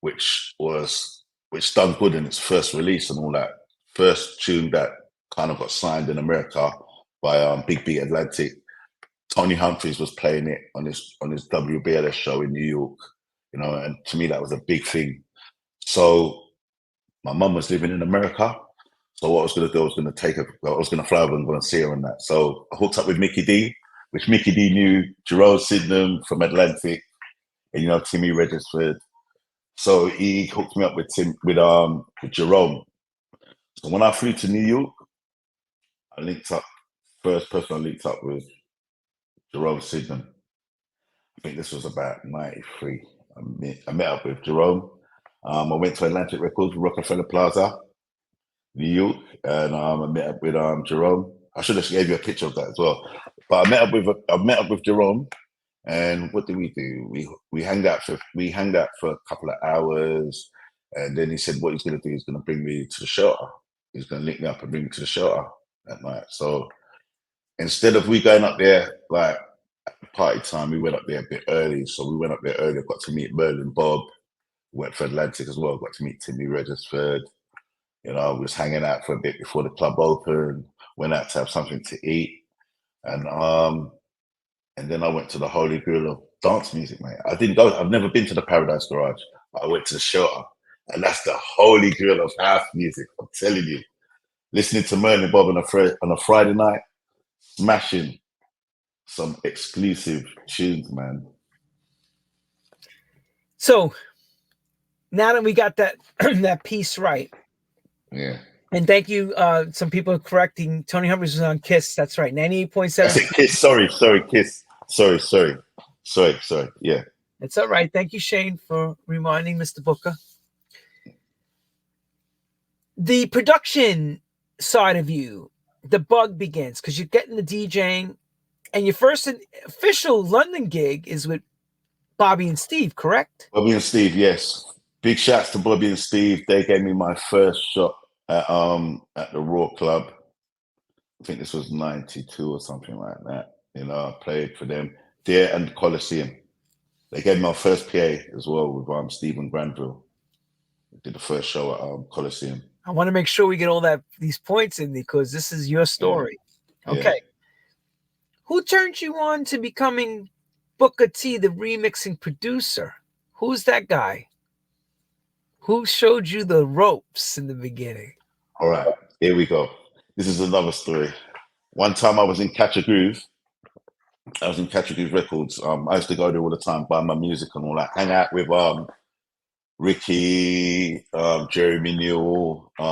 Speaker 2: which done good in its first release and all that. First tune that kind of got signed in America by Big Beat Atlantic. Tony Humphries was playing it on his WBLS show in New York, and to me that was a big thing. So my mum was living in America. So what I was going to do, I was going to take her, I was going to fly over and go and see her and that. So I hooked up with Mickey D, which Mickey D knew Jerome Sydenham from Atlantic, and Timmy Regisford. So he hooked me up with Jerome. So when I flew to New York, I linked up. First person I linked up was Jerome Sydenham. I think this was about '93. I met up with Jerome. I went to Atlantic Records, Rockefeller Plaza, New York, and I met up with Jerome. I should have gave you a picture of that as well. But I met up with Jerome, and what did we do? We hanged out for a couple of hours, and then he said what he's going to do is going to bring me to the shelter. He's going to link me up and bring me to the shelter at night. So instead of we going up there like party time, we went up there a bit early. So we went up there early. Got to meet Merlin Bob. Went for Atlantic as well. Got to meet Timmy Regisford. Was hanging out for a bit before the club opened. Went out to have something to eat, and then I went to the Holy Grail of dance music, mate. I didn't go. I've never been to the Paradise Garage. But I went to the shelter, and that's the Holy Grail of house music. I'm telling you, listening to Merlin Bob on a Friday night, smashing some exclusive tunes, man.
Speaker 1: So now that we got that that piece right,
Speaker 2: Yeah.
Speaker 1: and thank you. Some people are correcting. Tony Humphries was on Kiss. That's right. 98.7.
Speaker 2: That's it, Kiss. Sorry, Kiss. Sorry. Yeah.
Speaker 1: It's all right. Thank you, Shane, for reminding Mr. Booker. The production side of you, the bug begins because you're getting the DJing, and your first official London gig is with Bobby and Steve, correct?
Speaker 2: Bobby and Steve, yes. Big shouts to Bobby and Steve. They gave me my first shot at the Raw Club. I think this was '92 or something like that. I played for them there and the Coliseum. They gave me my first PA as well with Stephen Granville. Did the first show at Coliseum.
Speaker 1: I want to make sure we get all these points in because this is your story.
Speaker 2: Yeah.
Speaker 1: Okay. Yeah. Who turned you on to becoming Booker T, the remixing producer? Who's that guy? Who showed you the ropes in the beginning?
Speaker 2: All right, here we go. This is another story. One time I was in Catch a Groove. I was in Catch a Groove Records. I used to go there all the time, buy my music and all that. Hang out with Ricky, Jeremy Newell, who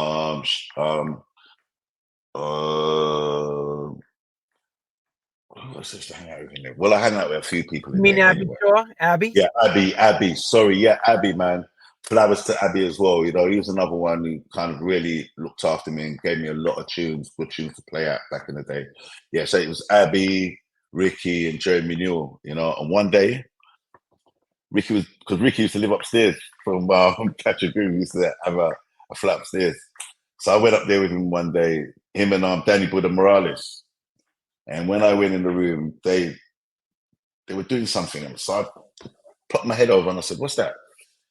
Speaker 2: else used to hang out with in there? Well, I hang out with a few people
Speaker 1: You
Speaker 2: in
Speaker 1: mean
Speaker 2: there
Speaker 1: Abby
Speaker 2: anyway.
Speaker 1: Shaw? Abby?
Speaker 2: Yeah, Abby. Sorry, yeah, Abby, man. Flowers to Abby as well. He was another one who kind of really looked after me and gave me a lot of good tunes to play out back in the day. Yeah, so it was Abby, Ricky, and Jeremy Newell, And one day, Ricky used to live upstairs from Catch a Groove. He used to have a flat upstairs. So I went up there with him one day, him and Danny Buddha Morales. And when I went in the room, they were doing something else. So I popped my head over and I said, "What's that?"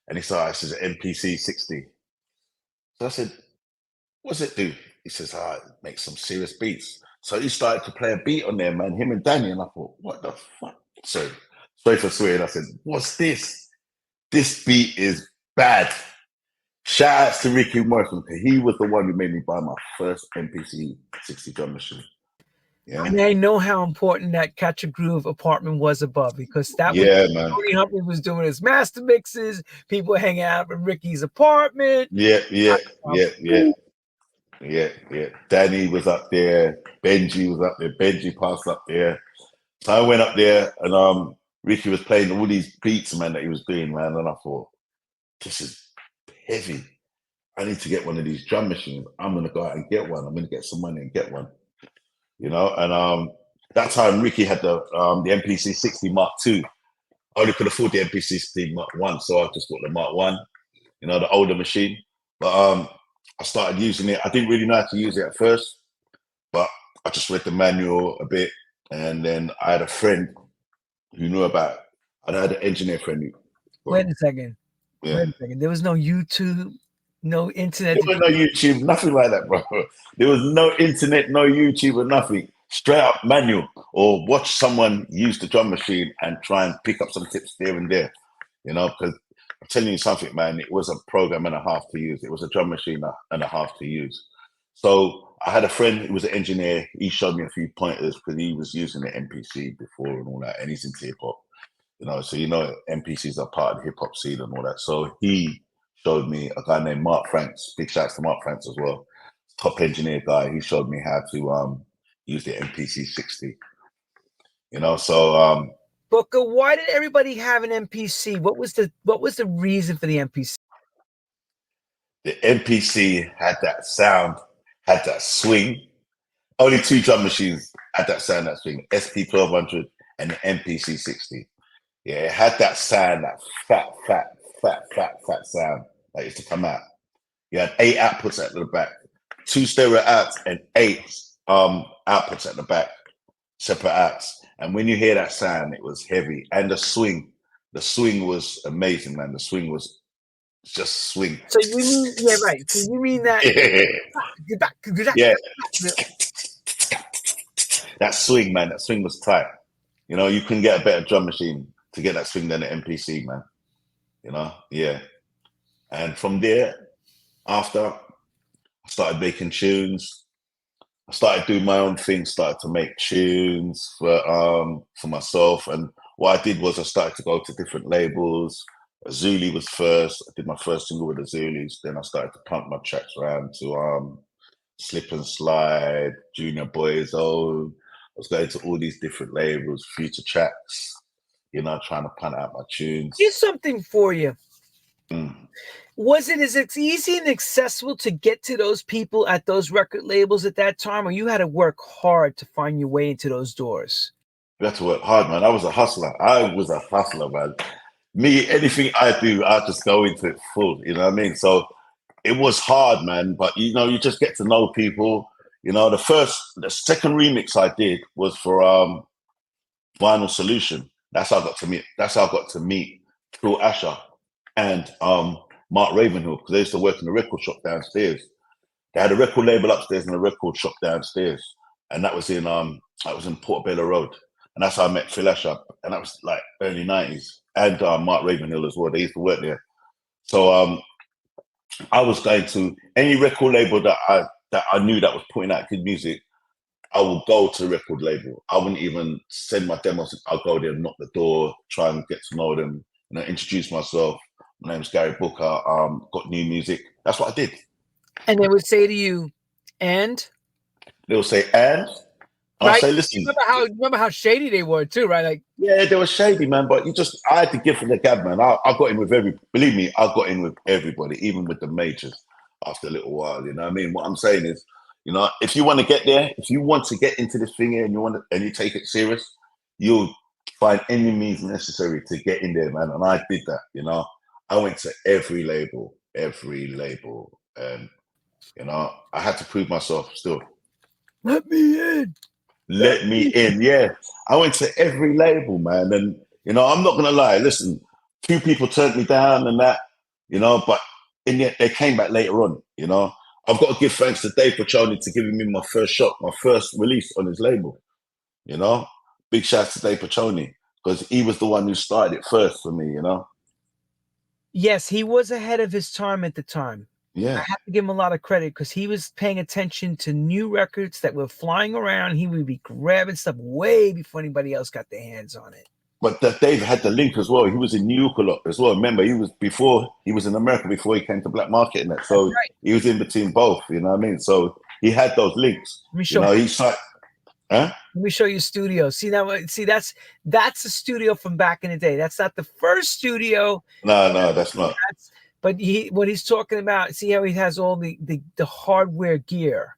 Speaker 2: And he said, "This is an MPC 60." So I said, "What's it do?" He says, "It makes some serious beats." So he started to play a beat on there, man, him and Danny. And I thought, what the fuck? So straight for Sweet. And I said, what's this? This beat is bad. Shout outs to Ricky Morrison. He was the one who made me buy my first MPC 60 drum machine. Yeah.
Speaker 1: And I know how important that Catch a Groove apartment was above, because that was
Speaker 2: man.
Speaker 1: Tony Humphrey was doing his master mixes. People hanging out in Ricky's apartment.
Speaker 2: Yeah. Danny was up there. Benji was up there. Benji passed up there. So I went up there, and Ricky was playing all these beats, man, that he was doing, man. And I thought, this is heavy. I need to get one of these drum machines. I'm gonna go out and get one. I'm gonna get some money and get one. You know, and that time Ricky had the MPC 60 Mark II. I only could afford the MPC 60 Mark I, so I just got the Mark I, you know, the older machine. But I started using it. I didn't really know how to use it at first, but I just read the manual a bit, and then I had a friend who knew about it. I had an engineer friend who,
Speaker 1: Wait a second.
Speaker 2: Yeah.
Speaker 1: Wait a second. There was no YouTube, no internet.
Speaker 2: There was no YouTube, nothing like that, bro. There was no internet, no YouTube, or nothing. Straight up manual, or watch someone use the drum machine and try and pick up some tips there and there. You know, because I'm telling you something, man, it was a program and a half to use. It was a drum machine and a half to use. So I had a friend who was an engineer. He showed me a few pointers because he was using the MPC before and all that, and he's into hip hop. You know, so you know MPCs are part of the hip hop scene and all that. So he showed me a guy named Mark Franks. Big shouts to Mark Franks as well. Top engineer guy. He showed me how to use the MPC 60. You know, so
Speaker 1: Booker, why did everybody have an MPC? What was the reason for the MPC?
Speaker 2: The MPC had that sound, had that swing. Only two drum machines had that sound, that swing. SP 1200 and the MPC 60. Yeah, it had that sound, that fat sound that used to come out. You had 8 outputs at the back, 2 stereo outs and 8 outputs at the back, separate outs. And when you hear that sound, it was heavy. And the swing was amazing, man. The swing was just swing.
Speaker 1: So you mean, yeah, right. So you mean that?
Speaker 2: Yeah. That swing, man. That swing was tight. You know, you couldn't get a better drum machine to get that swing than the MPC, man. You know, yeah. And from there, after I started making tunes, I started doing my own thing, started to make tunes for myself. And what I did was I started to go to different labels. Azuli was first. I did my first single with the Azulis. Then I started to pump my tracks around to Slip and Slide, Junior Boys Own. I was going to all these different labels, Future Tracks, you know, trying to punt out my tunes.
Speaker 1: Here's something for you. Was it as easy and accessible to get to those people at those record labels at that time, or you had to work hard to find your way into those doors?
Speaker 2: You had to work hard, man. I was a hustler, man. Me, anything I do, I just go into it full, you know what I mean? So it was hard, man, but you know, you just get to know people. You know, the second remix I did was for Vinyl Solution. That's how I got to meet Phil Usher and Mark Ravenhill, because they used to work in the record shop downstairs. They had a record label upstairs and a record shop downstairs, and that was in Portobello Road. And that's how I met Phil Usher, and that was like early 90s. And Mark Ravenhill as well. They used to work there. So I was going to any record label that I knew that was putting out good music. I would go to the record label. I wouldn't even send my demos. I'll go there, knock the door, try and get to know them, you know, introduce myself. My name's Gary Booker. Got new music. That's what I did.
Speaker 1: And they would say to you, and
Speaker 2: they'll say, and I'll say, listen.
Speaker 1: Remember how shady they were too, right? Like,
Speaker 2: yeah, they were shady, man. But I had to give them the gab, man. I got in with believe me, I got in with everybody, even with the majors after a little while. You know what I mean? What I'm saying is, you know, if you want to get there, if you want to get into this thing here and you take it serious, you'll find any means necessary to get in there, man. And I did that, you know. I went to every label, and you know, I had to prove myself still.
Speaker 1: Let me in.
Speaker 2: Yeah. I went to every label, man. And, you know, I'm not going to lie. Listen, 2 people turned me down and that, you know, but in the end, they came back later on, you know. I've got to give thanks to Dave Pachoni to giving me my first shot, my first release on his label, you know. Big shout to Dave Pachoni. because he was the one who started it first for me, you know.
Speaker 1: Yes, he was ahead of his time at the time. I
Speaker 2: Yeah.
Speaker 1: have to give him a lot of credit because he was paying attention to new records that were flying around. He would be grabbing stuff way before anybody else got their hands on it.
Speaker 2: But that Dave had the link as well. He was in New York a lot as well. Remember, he was in America before he came to Black Market and that.
Speaker 1: That's
Speaker 2: So
Speaker 1: right.
Speaker 2: he was in between both, you know what I mean? So he had those links.
Speaker 1: Let me
Speaker 2: You
Speaker 1: show.
Speaker 2: know, he started, huh?
Speaker 1: Let me show you studio. See now, see that's a studio from back in the day. That's not the first studio.
Speaker 2: No, that's not.
Speaker 1: But what he's talking about. See how he has all the hardware gear.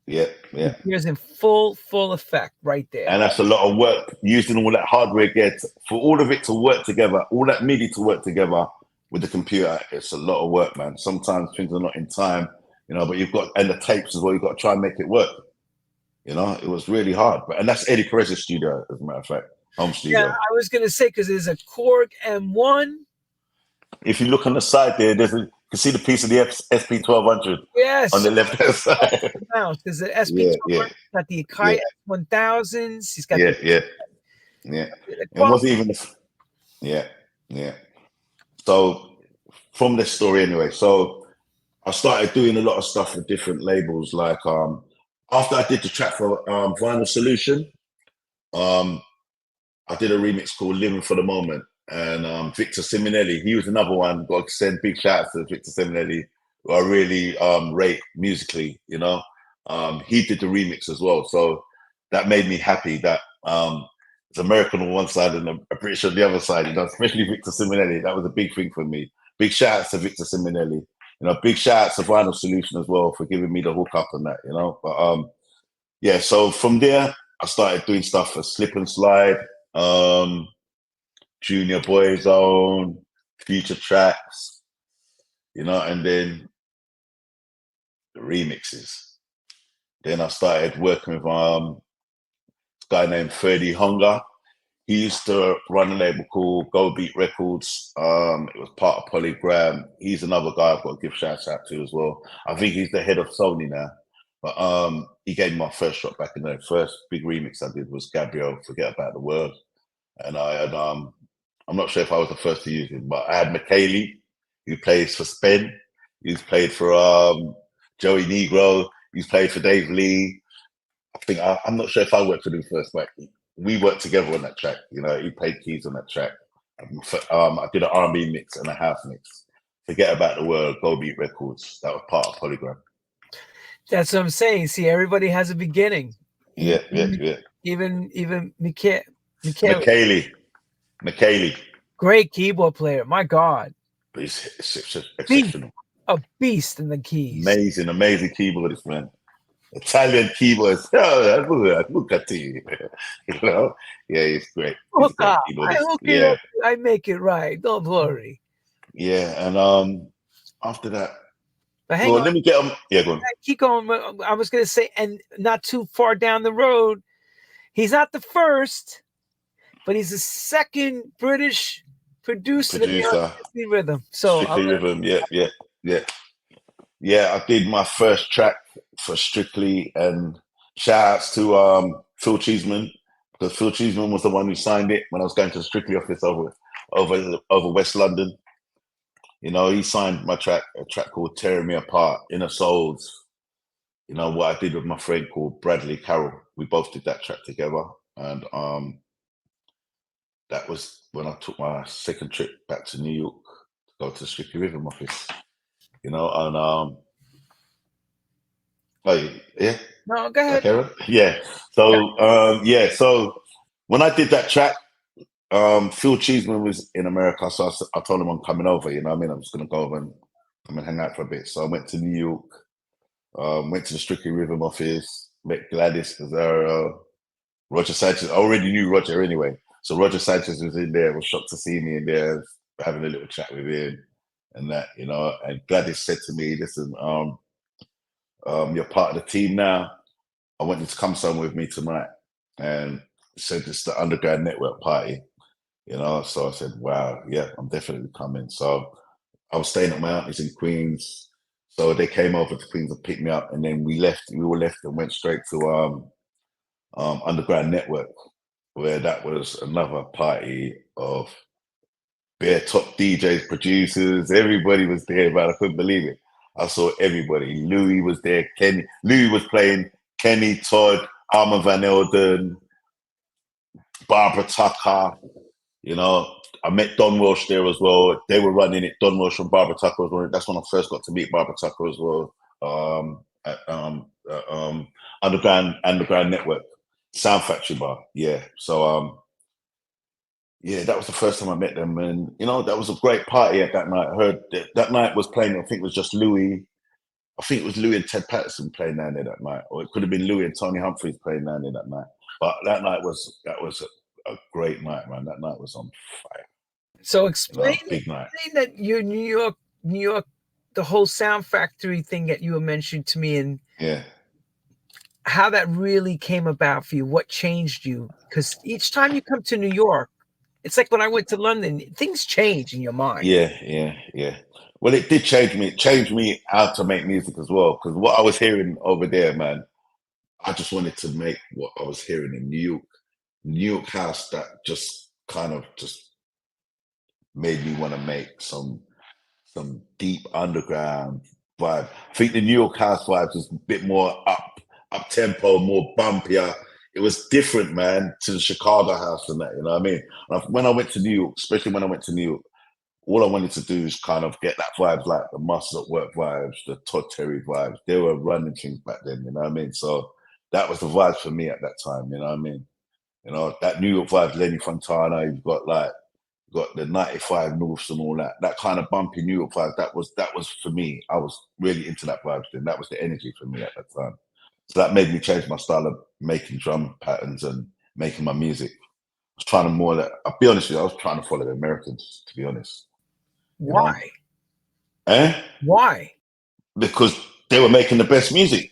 Speaker 2: Yeah.
Speaker 1: The gear's in full effect right there.
Speaker 2: And that's a lot of work using all that hardware gear for all of it to work together, all that MIDI to work together with the computer. It's a lot of work, man. Sometimes things are not in time, you know, but you've got, and the tapes as well, you've got to try and make it work. You know, it was really hard. And that's Eddie Perez's studio, as a matter of fact, home studio.
Speaker 1: Yeah, I was going to say, because there's a Korg M1.
Speaker 2: If you look on the side there, you can see the piece of the SP1200
Speaker 1: yes.
Speaker 2: on the left-hand side.
Speaker 1: There's the SP1200, got the Akai S1000s. He's got
Speaker 2: yeah. It wasn't even yeah. So from this story anyway, so I started doing a lot of stuff with different labels. Like after I did the track for Vinyl Solution, I did a remix called Living for the Moment. And Victor Simonelli, he was another one. Got to send big shout outs to Victor Simonelli, who I really rate musically, you know. He did the remix as well. So that made me happy that it's American on one side and a British on the other side, you know, especially Victor Simonelli. That was a big thing for me. Big shout outs to Victor Simonelli. You know, big shout outs to Vinyl Solution as well for giving me the hook up on that, you know. But yeah, so from there, I started doing stuff for Slip and Slide, Junior Boyzone, Future Tracks, you know, and then the remixes. Then I started working with a guy named Ferdy Hunger. He used to run a label called Go Beat Records. It was part of Polygram. He's another guy I've got to give shouts out to as well. I think he's the head of Sony now. But he gave me my first shot back in the first big remix I did was Gabriel, Forget About the World. And I had I'm not sure if I was the first to use him, but I had McKaylee, who plays for Spen. He's played for Joey Negro. He's played for Dave Lee. I'm not sure if I worked with him first, but we worked together on that track. You know, he played keys on that track. I did an R&B mix and a house mix. Forget About the World, Go Beat Records. That was part of Polygram.
Speaker 1: That's what I'm saying. See, everybody has a beginning.
Speaker 2: Yeah.
Speaker 1: Even
Speaker 2: McKaylee.
Speaker 1: Great keyboard player. My God.
Speaker 2: He's exceptional.
Speaker 1: A beast in the keys.
Speaker 2: Amazing keyboardist, man. Italian keyboardist. Oh, look at you. You know? Yeah, he's great. He's a great keyboardist.
Speaker 1: I make it right. Don't worry.
Speaker 2: Yeah, and after that,
Speaker 1: but hang on.
Speaker 2: Let me get on. Yeah, go on.
Speaker 1: Keep going. I was going to say, and not too far down the road, he's not the first, but he's the second British producer. Strictly Rhythm. So
Speaker 2: Strictly Rhythm. Yeah. I did my first track for Strictly, and shout outs to Phil Cheeseman, because Phil Cheeseman was the one who signed it when I was going to the Strictly office over West London. You know, he signed my track, a track called Tearing Me Apart, Inner Souls. You know, what I did with my friend called Bradley Carroll. We both did that track together. And that was when I took my second trip back to New York to go to the Strictly Rhythm office. You know, and oh yeah.
Speaker 1: No, go ahead.
Speaker 2: Okay, yeah. So so when I did that track, Phil Cheeseman was in America, so I told him I'm coming over. You know what I mean? I'm just gonna go over and come and hang out for a bit. So I went to New York, went to the Strictly Rhythm office, met Gladys Pizarro, Roger Sanchez. I already knew Roger anyway, so Roger Sanchez was in there. Was shocked to see me in there, having a little chat with him and that, you know. And Gladys said to me, "Listen, you're part of the team now. I want you to come somewhere with me tonight." And said it's the Underground Network party. You know, so I said, wow, yeah, I'm definitely coming. So I was staying at my auntie's in Queens. So they came over to Queens and picked me up, and then we all left and went straight to Underground Network. where that was another party of bare top DJs, producers, everybody was there, man. I couldn't believe it. I saw everybody. Louis was there. Louis was playing. Kenny, Todd, Armand Van Elden, Barbara Tucker. You know, I met Don Welsh there as well. They were running it. Don Welsh and Barbara Tucker was running it. That's when I first got to meet Barbara Tucker as well. At Underground Network, Sound Factory Bar. Yeah. So yeah, that was the first time I met them, and you know that was a great party at that night. I heard that night was playing. I think it was just Louis. I think it was Louis and Ted Patterson playing down there that night, or it could have been Louis and Tony Humphries playing down there that night. But that night was a great night, man. That night was on fire.
Speaker 1: So
Speaker 2: You know, big night.
Speaker 1: explain that you're New York, the whole Sound Factory thing that you were mentioning to me, and
Speaker 2: Yeah.
Speaker 1: how that really came about for you. What changed you? Because each time you come to New York, it's like when I went to London, things change in your mind.
Speaker 2: Yeah. Well, it did change me. It changed me how to make music as well. Because what I was hearing over there, man, I just wanted to make what I was hearing in New York house. That just kind of just made me want to make some deep underground vibe. I think the New York house vibes was a bit more up tempo, more bumpier. It was different, man, to the Chicago house and that. You know what I mean? When I went to New York, especially when I went to New York, all I wanted to do is kind of get that vibes, like the Muscle at Work vibes, the Todd Terry vibes. They were running things back then, you know what I mean? So that was the vibes for me at that time, you know what I mean? You know, that New York vibes, Lenny Fontana, you've got the 95 Norths and all that. That kind of bumpy New York vibe, that was for me. I was really into that vibes then. That was the energy for me at that time. So that made me change my style of making drum patterns and making my music. I was trying to I'll be honest with you, I was trying to follow the Americans, to be honest. You know?
Speaker 1: Why?
Speaker 2: Eh?
Speaker 1: Why?
Speaker 2: Because they were making the best music.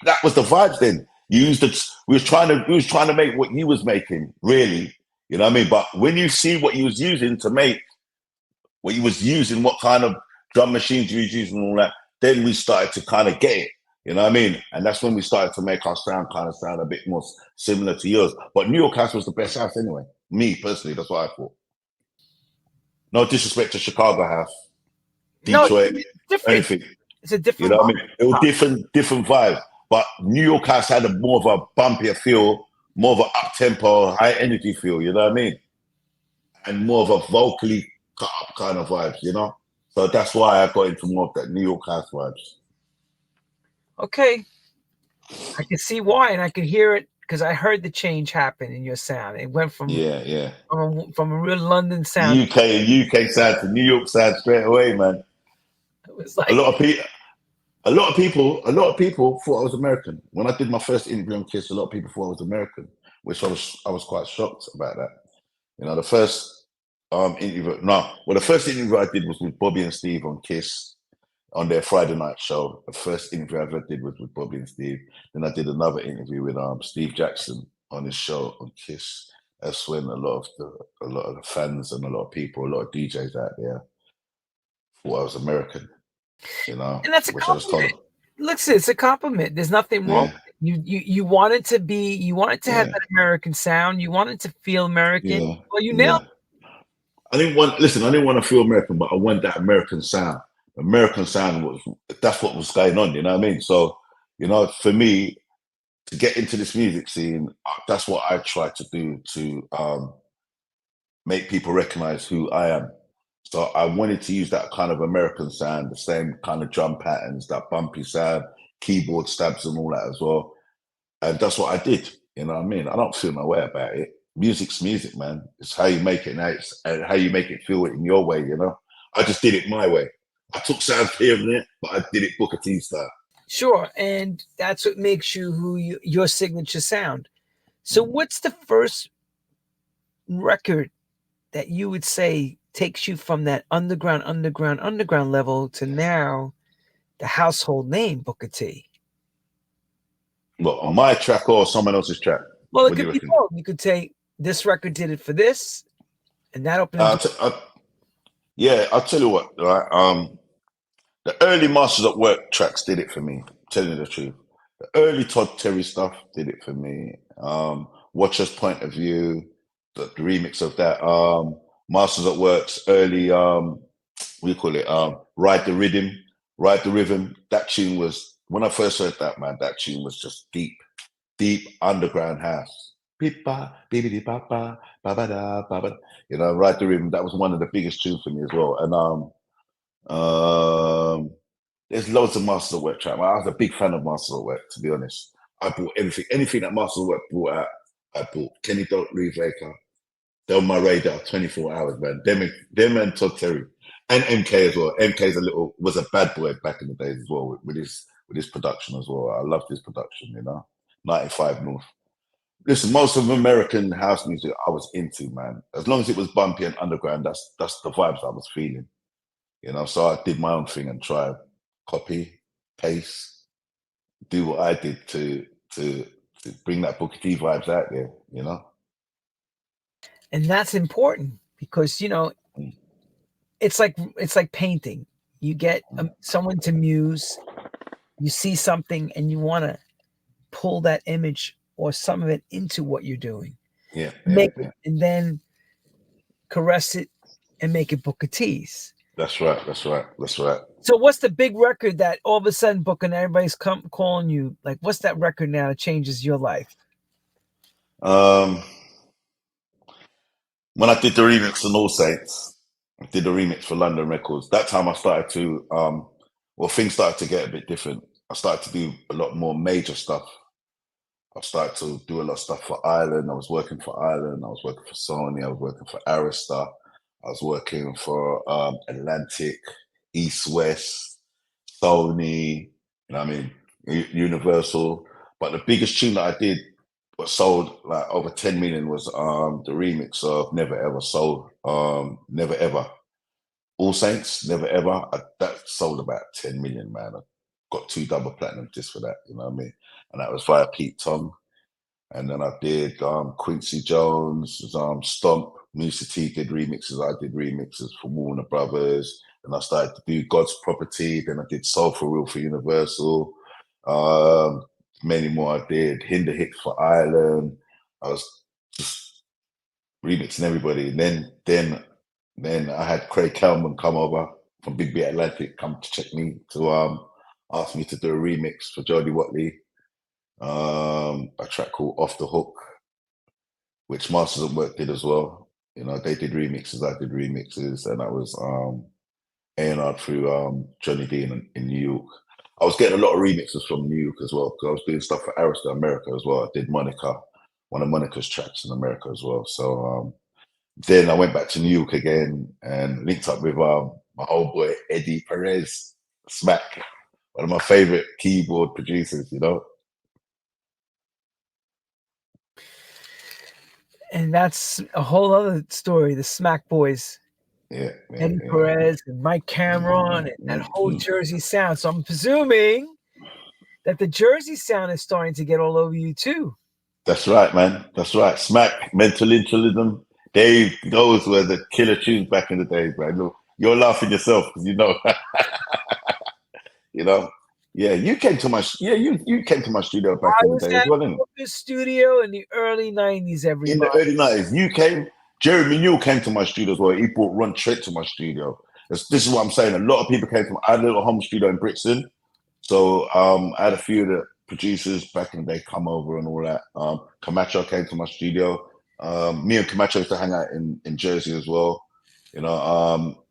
Speaker 2: That was the vibes then. You used it. We was trying to make what you was making, really. You know what I mean? But when you see what he was using to make, what he was using, what kind of drum machines he was using, and all that, then we started to kind of get it. You know what I mean? And that's when we started to make our sound a bit more similar to yours. But New York house was the best house anyway. Me personally, that's what I thought. No disrespect to Chicago house,
Speaker 1: No,
Speaker 2: Detroit,
Speaker 1: it's different.
Speaker 2: anything.
Speaker 1: It's a
Speaker 2: You
Speaker 1: different
Speaker 2: know what I mean? It was
Speaker 1: vibe.
Speaker 2: different vibes. But New York house had more of a bumpier feel, more of an up tempo, high energy feel. You know what I mean? And more of a vocally cut up kind of vibes. You know. So that's why I got into more of that New York house vibes.
Speaker 1: Okay, I can see why, and I can hear it because I heard the change happen in your sound. It went
Speaker 2: Yeah.
Speaker 1: from a real London sound.
Speaker 2: UK sound to New York sound straight away, man.
Speaker 1: It was
Speaker 2: A
Speaker 1: like,
Speaker 2: lot of people. A lot of people thought I was American. When I did my first interview on Kiss, a lot of people thought I was American, which I was quite shocked about that. You know, the first the first interview I did was with Bobby and Steve on Kiss on their Friday night show. The first interview I ever did was with Bobby and Steve. Then I did another interview with Steve Jackson on his show on Kiss. That's when a lot of the fans and a lot of people, a lot of DJs out there thought I was American. You know,
Speaker 1: and that's a
Speaker 2: which I just told
Speaker 1: compliment.
Speaker 2: them,
Speaker 1: Listen, it's a compliment. There's nothing wrong
Speaker 2: yeah,
Speaker 1: with it. You wanted to be, you wanted to have
Speaker 2: yeah,
Speaker 1: that American sound. You wanted to feel American.
Speaker 2: yeah,
Speaker 1: Well, you nailed
Speaker 2: yeah. I didn't want to feel American, but I want that American sound. American sound that's what was going on, you know what I mean? So, you know, for me to get into this music scene, that's what I try to do to make people recognize who I am. So I wanted to use that kind of American sound, the same kind of drum patterns, that bumpy sound, keyboard stabs and all that as well. And that's what I did. You know what I mean? I don't feel my way about it. Music's music, man. It's how you make it now. It's how you make it feel it in your way, you know? I just did it my way. I took sounds here and there, but I did it Booker T style.
Speaker 1: Sure, and that's what makes you your signature sound. So,
Speaker 2: Mm.
Speaker 1: what's the first record that you would say takes you from that underground level to now the household name Booker T?
Speaker 2: Well, on my track or someone else's track?
Speaker 1: Well, it
Speaker 2: What do
Speaker 1: could
Speaker 2: you
Speaker 1: be
Speaker 2: reckon?
Speaker 1: both. You could say this record did it for this, and that opened the
Speaker 2: Uh,
Speaker 1: door.
Speaker 2: t- uh, yeah, I'll tell you what, right? The early Masters at Work tracks did it for me, telling you the truth. The early Todd Terry stuff did it for me. Watcher's Point of View, the remix of that. Masters at Work's early we call it Ride the Rhythm. Ride the Rhythm. That tune was when I first heard that, man, that tune was just deep underground house. Beep-ba, beep-a-dee, ba-ba, ba-ba-da, ba-ba. You know, Ride the Rhythm, that was one of the biggest tunes for me as well. And there's loads of Masters at Work track. I was a big fan of Masters at Work, to be honest. I bought anything that Masters at Work brought out, I bought. Kenny Don't Leave Laker. They're on my radar 24 hours, man. Them and Todd Terry. And MK as well. MK's was a bad boy back in the days as well with his production as well. I loved his production, you know. 95 North. Listen, most of American house music I was into, man. As long as it was bumpy and underground, that's the vibes I was feeling. You know, so I did my own thing and tried copy, paste, do what I did to bring that Booker T vibes out there, you know.
Speaker 1: And that's important because, you know, it's like painting. You get someone to muse, you see something and you want to pull that image or some of it into what you're doing.
Speaker 2: Yeah.
Speaker 1: Make it and then caress it and make it Booker T's.
Speaker 2: That's right.
Speaker 1: So what's the big record that all of a sudden Booker everybody's calling you? Like, what's that record now that changes your life?
Speaker 2: When I did the remix on All Saints, I did the remix for London Records. That time I started to things started to get a bit different. I started to do a lot more major stuff. I started to do a lot of stuff for Ireland. I was working for Ireland. I was working for Sony. I was working for Arista. I was working for Atlantic, East West, Sony, you know what I mean, Universal. But the biggest tune that I did was sold like over 10 million was the remix of Never Ever Sold, Never Ever. All Saints, Never Ever. That sold about 10 million, man. I got 2 double platinum just for that, you know what I mean? And that was via Pete Tong. And then I did Quincy Jones, Stomp, Musa T did remixes. I did remixes for Warner Brothers. And I started to do God's Property. Then I did Soul For Real for Universal. Many more I did. Hinder Hicks for Ireland. I was just remixing everybody. And then I had Craig Kelman come over from Big Beat Atlantic, come to check me to ask me to do a remix for Jody Watley. A track called Off the Hook, which Masters at Work did as well. You know, they did remixes, I did remixes, and that was A&R through Johnny D in New York. I was getting a lot of remixes from New York as well, because I was doing stuff for Arista America as well. I did Monica, one of Monica's tracks in America as well. So then I went back to New York again and linked up with my old boy, Eddie Perez, Smack, one of my favorite keyboard producers, you know.
Speaker 1: And that's a whole other story, the Smack Boys.
Speaker 2: Yeah,
Speaker 1: Eddie Perez and Mike Cameron and that whole Jersey sound. So I'm presuming that the Jersey sound is starting to get all over you too.
Speaker 2: That's right, man. That's right. Smack, Mental Intralism. Those were the killer tunes back in the day, man. Look, you're laughing yourself because you know, you know. Yeah, you came to my you came to my studio back in the day as well, didn't
Speaker 1: you? Studio in the early 90s, everybody.
Speaker 2: In the early 90s, you came. Jeremy Newell came to my studio as well. He brought Ron Trent to my studio. This is what I'm saying. A lot of people came to I had a little home studio in Brixton. So I had a few of the producers back in the day come over and all that. Camacho came to my studio. Me and Camacho used to hang out in Jersey as well. You know,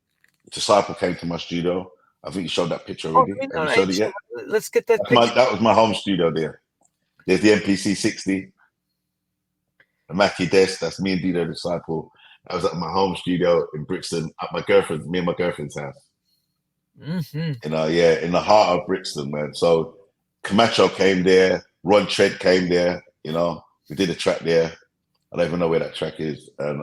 Speaker 2: Disciple came to my studio. I think you showed that picture already. Have you showed it yet?
Speaker 1: Let's get that picture.
Speaker 2: That was my home studio there. There's the MPC 60. The Mackie desk, that's me and Dino Disciple. I was at my home studio in Brixton at me and my girlfriend's house.
Speaker 1: Mm-hmm.
Speaker 2: In the heart of Brixton, man. So Camacho came there, Ron Trent came there, you know, we did a track there. I don't even know where that track is. And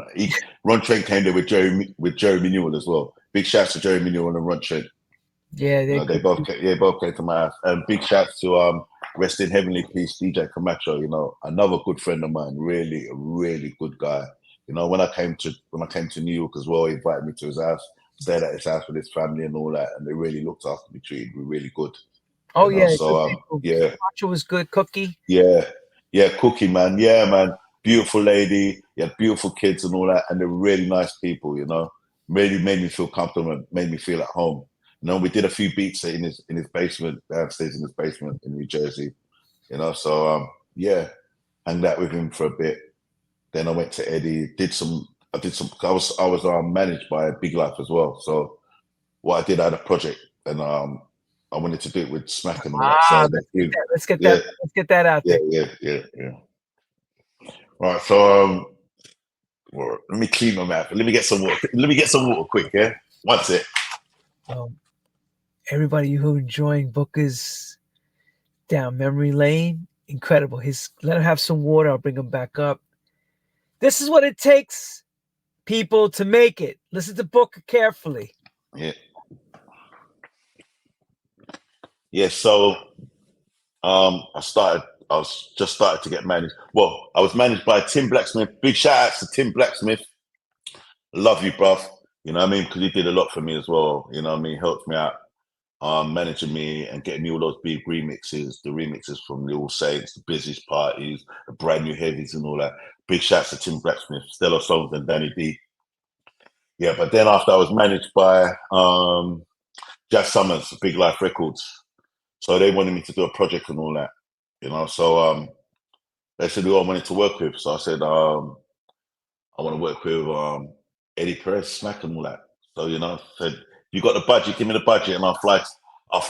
Speaker 2: Ron Trent came there with Jeremy Newell as well. Big shouts to Jeremy Newell and Ron Trent.
Speaker 1: Yeah,
Speaker 2: they both came to my house. And big shouts to rest in heavenly peace, DJ Camacho. You know, another good friend of mine, really, really good guy. You know, when I came to New York as well, he invited me to his house, stayed at his house with his family and all that, and they really looked after me, treated me really good.
Speaker 1: Oh, you know?
Speaker 2: So
Speaker 1: Camacho was good. Cookie.
Speaker 2: Yeah, Cookie, man. Yeah, man. beautiful lady, you had beautiful kids and all that, and they're really nice people, you know. Really made me feel comfortable, made me feel at home. You know, we did a few beats in his basement, downstairs in his basement in New Jersey, you know. So yeah, hung out with him for a bit. Then I went to Eddie, I was managed by Big Life as well. So what I did, I had a project, and I wanted to do it with Smack and all that. So
Speaker 1: let's get
Speaker 2: yeah,
Speaker 1: that out there.
Speaker 2: yeah. Right, so well, let me clean my mouth. Let me get some water. Let me get some water quick, yeah? What's it?
Speaker 1: Everybody who enjoying Booker's down memory lane, incredible. Let him have some water. I'll bring him back up. This is what it takes, people, to make it. Listen to Booker carefully.
Speaker 2: Yeah. Yeah, so I was just started to get managed. Well, I was managed by Tim Blacksmith. Big shout outs to Tim Blacksmith. Love you, bruv. You know what I mean? Because he did a lot for me as well. You know what I mean? Helped me out, managing me and getting me all those big remixes, the remixes from the All Saints, the busiest parties, the brand new heavies and all that. Big shouts to Tim Blacksmith, Stella Songs and Danny D. Yeah, but then after I was managed by Jack Summers, Big Life Records. So they wanted me to do a project and all that, you know. So they said who I wanted to work with. So I said, I want to work with Eddie Perez, Smack and all that. So, you know, said, you got the budget, give me the budget, and I'll fly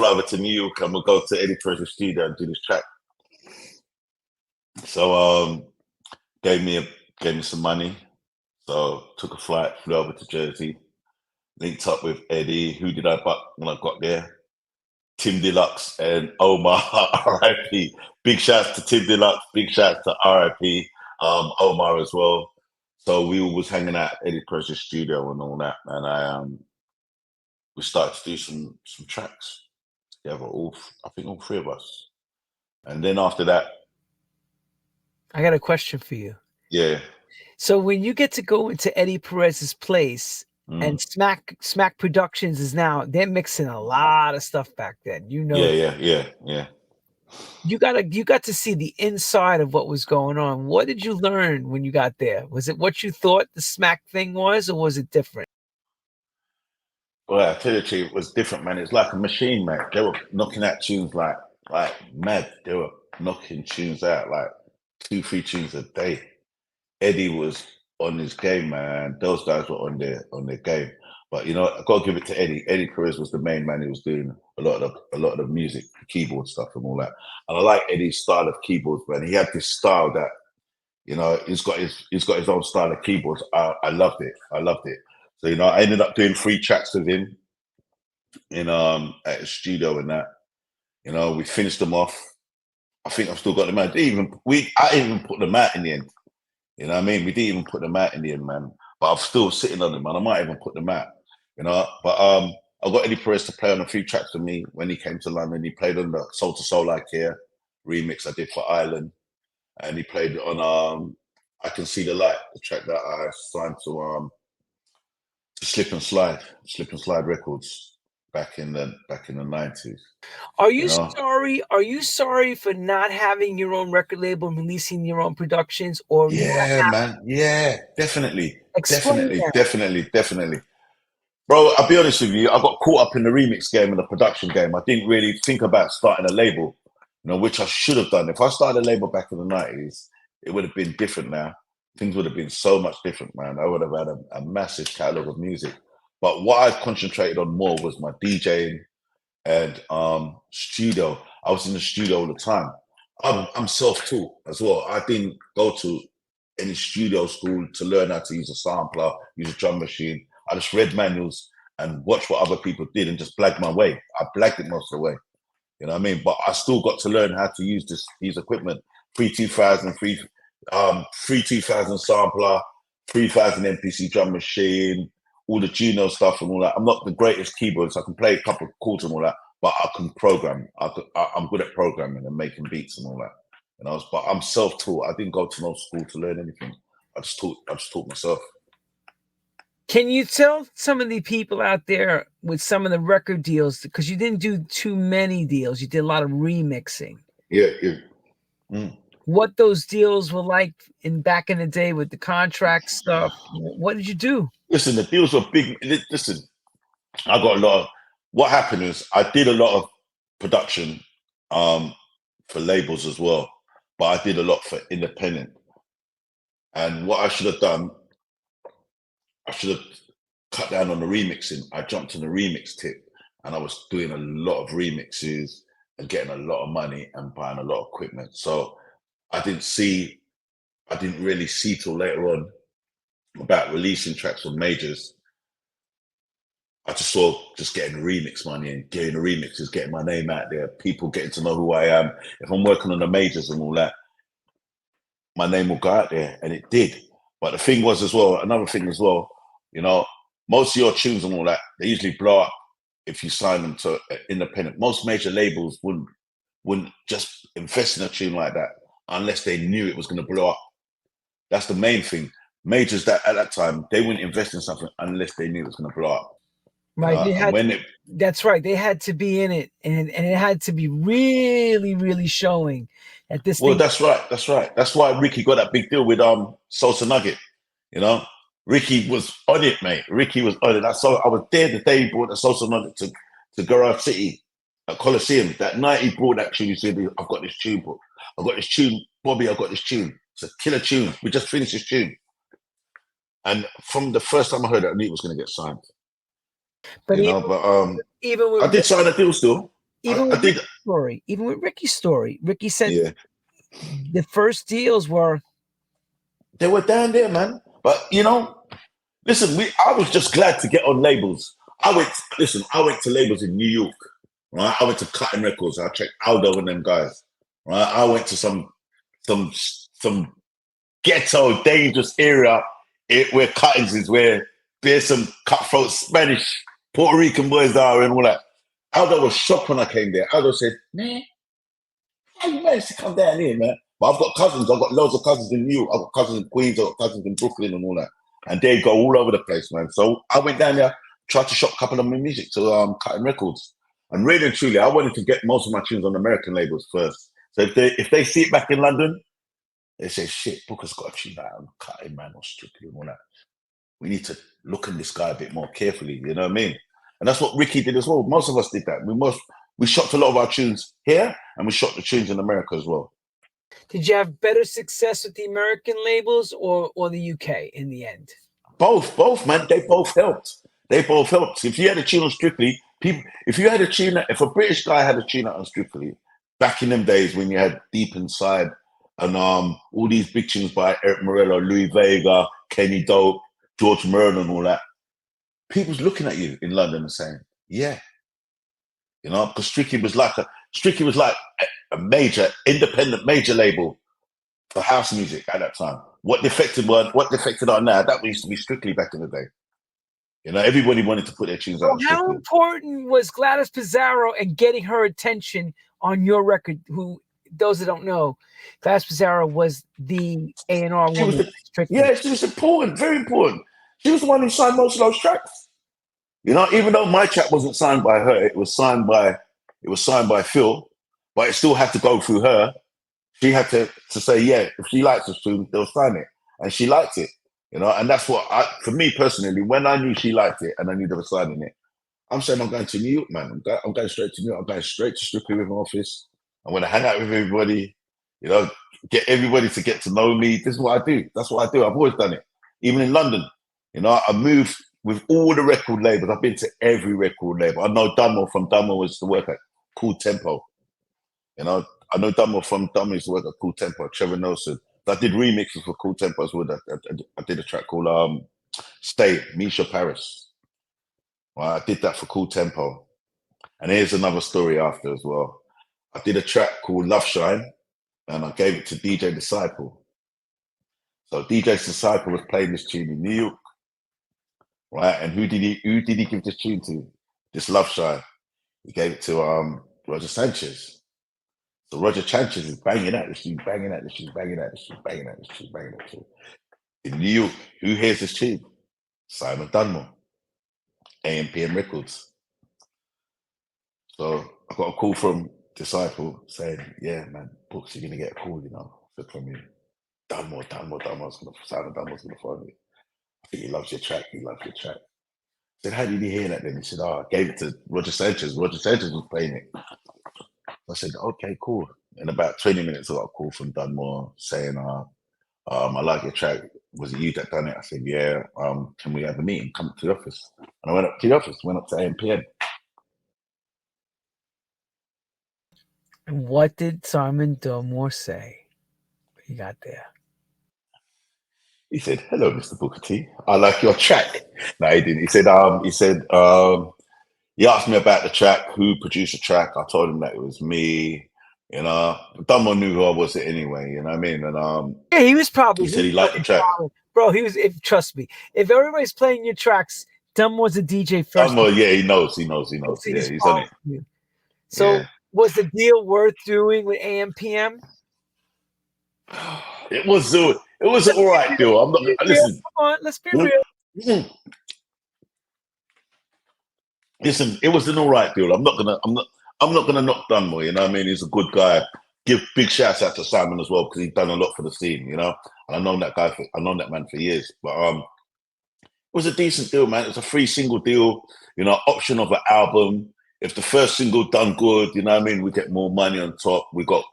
Speaker 2: over to New York and we'll go to Eddie Perez's studio and do this track. So gave me some money. So took a flight, flew over to Jersey, linked up with Eddie. Who did I butt when I got there? Tim Deluxe and Omar, R.I.P. Big shouts to Tim Deluxe, big shouts to R.I.P. Omar as well. So we was hanging out at Eddie Perez's studio and all that, and we started to do some tracks together. I think all three of us. And then after that,
Speaker 1: I got a question for you.
Speaker 2: Yeah.
Speaker 1: So when you get to go into Eddie Perez's place, and Smack Productions is now, they're mixing a lot of stuff back then. You know.
Speaker 2: Yeah.
Speaker 1: You got to see the inside of what was going on. What did you learn when you got there? Was it what you thought the Smack thing was, or was it different?
Speaker 2: Well, I tell you the truth, it was different, man. It's like a machine, man. They were knocking out tunes like mad. They were knocking tunes out like 2-3 tunes a day. Eddie was on his game, man. Those guys were on their game. But you know, I gotta give it to Eddie. Eddie Perez was the main man who was doing a lot of the music, keyboard stuff and all that. And I like Eddie's style of keyboards, man. He had this style that, you know, he's got his own style of keyboards. I loved it. So, you know, I ended up doing 3 tracks with him in at his studio and that. You know, we finished them off. I think I've still got them out. I didn't even put them out in the end. You know what I mean? We didn't even put them out in the end, man. But I'm still sitting on them, man. I might even put them out. You know, but I got Eddie Perez to play on a few tracks with me when he came to London. He played on the Soul to Soul Like Here remix I did for Ireland. And he played on I Can See the Light, the track that I signed to Slip and Slide Records back in the 90s.
Speaker 1: Are you sorry? Are you sorry for not having your own record label, releasing your own productions? Or
Speaker 2: man, yeah, definitely,
Speaker 1: explain that.
Speaker 2: definitely. Bro, I'll be honest with you, I got caught up in the remix game and the production game. I didn't really think about starting a label, you know, which I should have done. If I started a label back in the 90s, it would have been different now. Things would have been so much different, man. I would have had a massive catalogue of music. But what I concentrated on more was my DJing and studio. I was in the studio all the time. I'm self-taught as well. I didn't go to any studio school to learn how to use a sampler, use a drum machine. I just read manuals and watched what other people did and just blagged my way. I blagged it most of the way. You know what I mean? But I still got to learn how to use these equipment. 2000 sampler, 3000 MPC drum machine, all the Juno stuff and all that. I'm not the greatest keyboardist. I can play a couple of chords and all that, but I can program. I'm good at programming and making beats and all that. You know, but I'm self-taught. I didn't go to no school to learn anything. I just taught myself.
Speaker 1: Can you tell some of the people out there with some of the record deals, because you didn't do too many deals, you did a lot of remixing.
Speaker 2: Yeah.
Speaker 1: what those deals were like back in the day with the contract stuff. What did you do?
Speaker 2: Listen, the deals were big. Listen, I got a lot of. What happened is I did a lot of production for labels as well, but I did a lot for independent. And what I should have done, I should have cut down on the remixing. I jumped on the remix tip, and I was doing a lot of remixes and getting a lot of money and buying a lot of equipment. So I didn't really see till later on about releasing tracks from majors. I just saw just getting remix money and getting the remixes, getting my name out there, people getting to know who I am. If I'm working on the majors and all that, my name will go out there, and it did. But the thing was as well, another thing as well, you know, most of your tunes and all that, they usually blow up if you sign them to independent. Most major labels wouldn't just invest in a tune like that unless they knew it was going to blow up. That's the main thing. Majors that at that time, they wouldn't invest in something unless they knew it was going to blow up.
Speaker 1: Right.
Speaker 2: And when it,
Speaker 1: That's right. They had to be in it, and it had to be really, really showing that this
Speaker 2: well,
Speaker 1: thing.
Speaker 2: that's right. That's why Ricky got that big deal with Sosa Nugget. You know, Ricky was on it, mate. Ricky was on it. I was there the day he brought the Sosa Nugget to Garage City at Coliseum. That night he brought that tune. He said, "I've got this tune, book. I've got this tune, Bobby. I've got this tune. It's a killer tune. We just finished this tune." And from the first time I heard it, I knew it was going to get signed.
Speaker 1: But even with
Speaker 2: I did sign a deal still. I did.
Speaker 1: Even with Ricky's story, Ricky said the first deals were.
Speaker 2: They were down there, man. But you know, listen, I was just glad to get on labels. I went to labels in New York, right? I went to Cutting Records. I checked Aldo and them guys, right? I went to some ghetto, dangerous area where Cuttings is, where there's some cutthroat Spanish, Puerto Rican boys are and all that. Aldo was shocked when I came there. Aldo said, "Man, how you managed to come down here, man?" But I've got cousins. I've got loads of cousins in New York. I've got cousins in Queens. I've got cousins in Brooklyn and all that. And they go all over the place, man. So I went down there, tried to shop a couple of my music to Cutting Records. And really and truly, I wanted to get most of my tunes on American labels first. So if they see it back in London, they say, "Shit, Booker's got a tune out on Cutting, man, or Strictly and all that." We need to look at this guy a bit more carefully. You know what I mean? And that's what Ricky did as well. Most of us did that. We shopped a lot of our tunes here, and we shopped the tunes in America as well.
Speaker 1: Did you have better success with the American labels or the UK in the end?
Speaker 2: Both, man. They both helped. If you had a tune on Strictly, if a British guy had a tune out on Strictly, back in them days when you had Deep Inside and all these big tunes by Eric Morello, Louis Vega, Kenny Dope, George Murray and all that, people's looking at you in London and saying, "Yeah," you know, because Strictly was like a major independent major label for house music at that time. What defected are now, that used to be Strictly back in the day. You know, everybody wanted to put their tunes out on Strictly.
Speaker 1: How important was Gladys Pizarro and getting her attention on your record? Who, those that don't know, Gladys Pizarro was the A&R woman.
Speaker 2: She was important, very important. She was the one who signed most of those tracks. You know, even though my track wasn't signed by her, it was signed by Phil, but it still had to go through her. She had to say, yeah, if she likes this tune, they'll sign it. And she liked it, you know, and that's what for me personally, when I knew she liked it and I knew they were signing it, I'm saying I'm going to New York, man. I'm going straight to New York. I'm going straight to Strictly Rhythm office. I'm going to hang out with everybody, you know, get everybody to get to know me. This is what I do. That's what I do. I've always done it. Even in London, you know, I moved with all the record labels. I've been to every record label. I know Dunmore from Dunmore was to work at Cool Tempo. You know, I know Dunmore from Dunmore used to work at Cool Tempo, Trevor Nelson. I did remixes for Cool Tempo as well. I did a track called Stay, Misha Paris. Well, I did that for Cool Tempo. And here's another story after as well. I did a track called Love Shine, and I gave it to DJ Disciple. So DJ Disciple was playing this tune in New York, right? And who did he give this tune to? This Love Shine. He gave it to Roger Sanchez. So Roger Sanchez is banging out this tune, banging out this tune, banging out this tune, banging out this tune, banging out this tune. In New York, who hears this tune? Simon Dunmore, AM/PM Records. So I got a call from Disciple saying, "Yeah, man, Books, you're gonna get a call, you know, Said for me, Dunmore's gonna find it. I think he loves your track. He loves your track. I said, how did he hear that then? He said, oh, I gave it to Roger Sanchez. Roger Sanchez was playing it. I said, okay, cool. In about 20 minutes, I got a call from Dunmore saying, I like your track. Was it you that done it? I said, yeah. Can we have a meeting? Come to the office. And I went up to the office, went up to AMPM.
Speaker 1: And what did Simon Dunmore say when he got there?
Speaker 2: He said, hello, Mr. Booker T. I like your track. No, he didn't. He said, he asked me about the track, who produced the track. I told him that it was me. You know, Dunmore knew who I was anyway, you know what I mean? And
Speaker 1: Yeah, he was probably.
Speaker 2: he said he liked the track.
Speaker 1: Bro, he was. If trust me, if everybody's playing your tracks, Dunmore's a DJ first.
Speaker 2: Dunmore, yeah, he knows. Yeah, he's on it.
Speaker 1: You. So,
Speaker 2: Yeah.
Speaker 1: was the deal worth doing with AMPM?
Speaker 2: It was an all right deal. I'm not. Listen,
Speaker 1: come on, let's be real.
Speaker 2: Listen, it was an all right deal. I'm not gonna knock Dunmore. You know what I mean? He's a good guy. Give big shouts out to Simon as well because he's done a lot for the scene. You know, and I've known that man for years. But it was a decent deal, man. It was a free single deal. You know, option of an album. If the first single done good, you know what I mean, we get more money on top. We got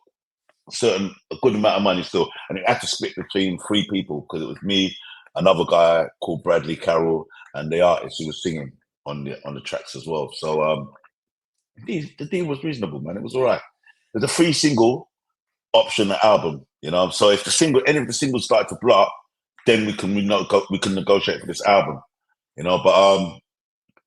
Speaker 2: a good amount of money still, and it had to split between 3 people because it was me, another guy called Bradley Carroll, and the artist who was singing on the tracks as well. So the deal was reasonable, man. It was all right. There's a free single option album, you know. So if any of the singles started to blow up, then we can negotiate for this album, you know. But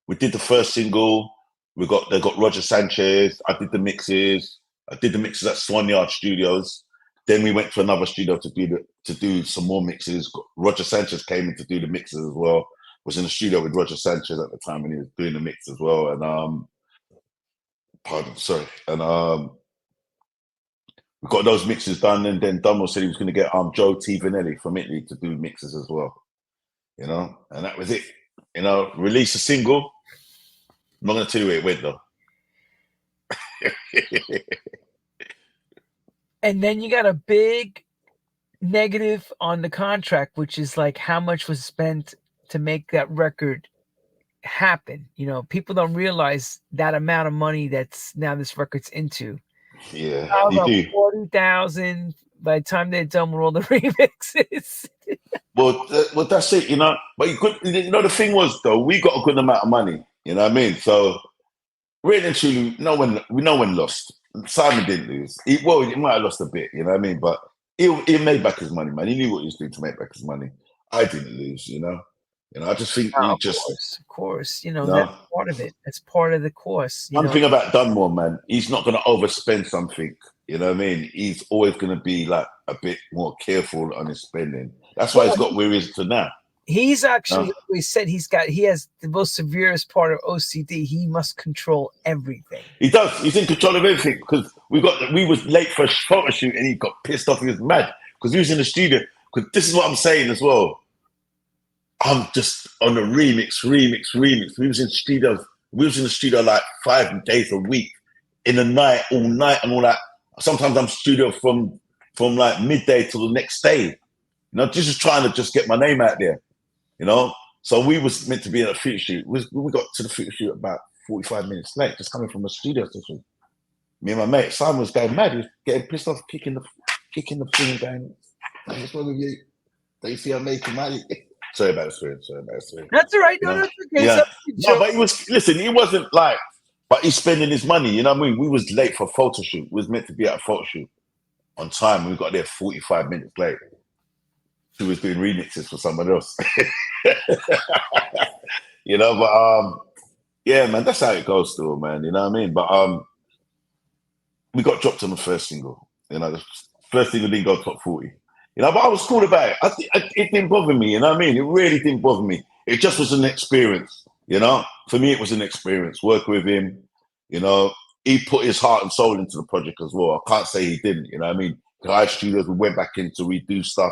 Speaker 2: we did the first single. They got Roger Sanchez. I did the mixes. I did the mixes at Swan Yard Studios. Then we went to another studio to do some more mixes. Roger Sanchez came in to do the mixes as well. Was in the studio with Roger Sanchez at the time, and he was doing the mix as well. And we got those mixes done, and then Dunmore said he was going to get Joe T. Vanelli from Italy to do mixes as well. You know, and that was it. You know, release a single. I'm not going to tell you where it went though.
Speaker 1: And then you got a big negative on the contract, which is like how much was spent to make that record happen. You know, people don't realize that amount of money that's now this record's into.
Speaker 2: Yeah, you do.
Speaker 1: 40,000 by the time they're done with all the remixes.
Speaker 2: Well, that's it, you know. But you know, the thing was though, we got a good amount of money. You know what I mean? So really and truly, no one lost. Simon didn't lose. He might have lost a bit, you know what I mean? But he made back his money, man. He knew what he was doing to make back his money. I didn't lose, you know. You know, I just think
Speaker 1: of course, you know, that's part of it. That's part of the course.
Speaker 2: One thing about Dunmore, man, he's not going to overspend something. You know what I mean? He's always going to be like a bit more careful on his spending. That's why he's got where he is to now.
Speaker 1: He's actually always said he has the most severest part of OCD. He must control everything.
Speaker 2: He does. He's in control of everything because we was late for a photo shoot and he got pissed off. He was mad because he was in the studio. Because this is what I'm saying as well. I'm just on a remix. We was in studios. We was in the studio like 5 days a week, in the night, all night, and all that. Sometimes I'm studio from like midday till the next day. You know, just trying to just get my name out there. You know, so we was meant to be at a photo shoot. We got to the photo shoot about 45 minutes late, just coming from a studio session. Me and my mate Simon was going mad. He was getting pissed off, kicking the thing, going, "What's wrong with you? Don't you see I'm making money?" Sorry about the swearing.
Speaker 1: That's all right. No, that's okay.
Speaker 2: Yeah. No, but he wasn't like, but he's spending his money. You know what I mean? We was late for a photo shoot. We was meant to be at a photo shoot on time. We got there 45 minutes late. She was doing remixes for someone else. You know, but yeah, man, that's how it goes still, man. You know what I mean? But we got dropped on the first single. You know, the first single didn't go top 40. You know, but I was cool about it. It didn't bother me, you know what I mean? It really didn't bother me. It just was an experience, you know? For me, it was an experience. Work with him, you know, he put his heart and soul into the project as well. I can't say he didn't, you know what I mean? Guy Studios, we went back in to redo stuff,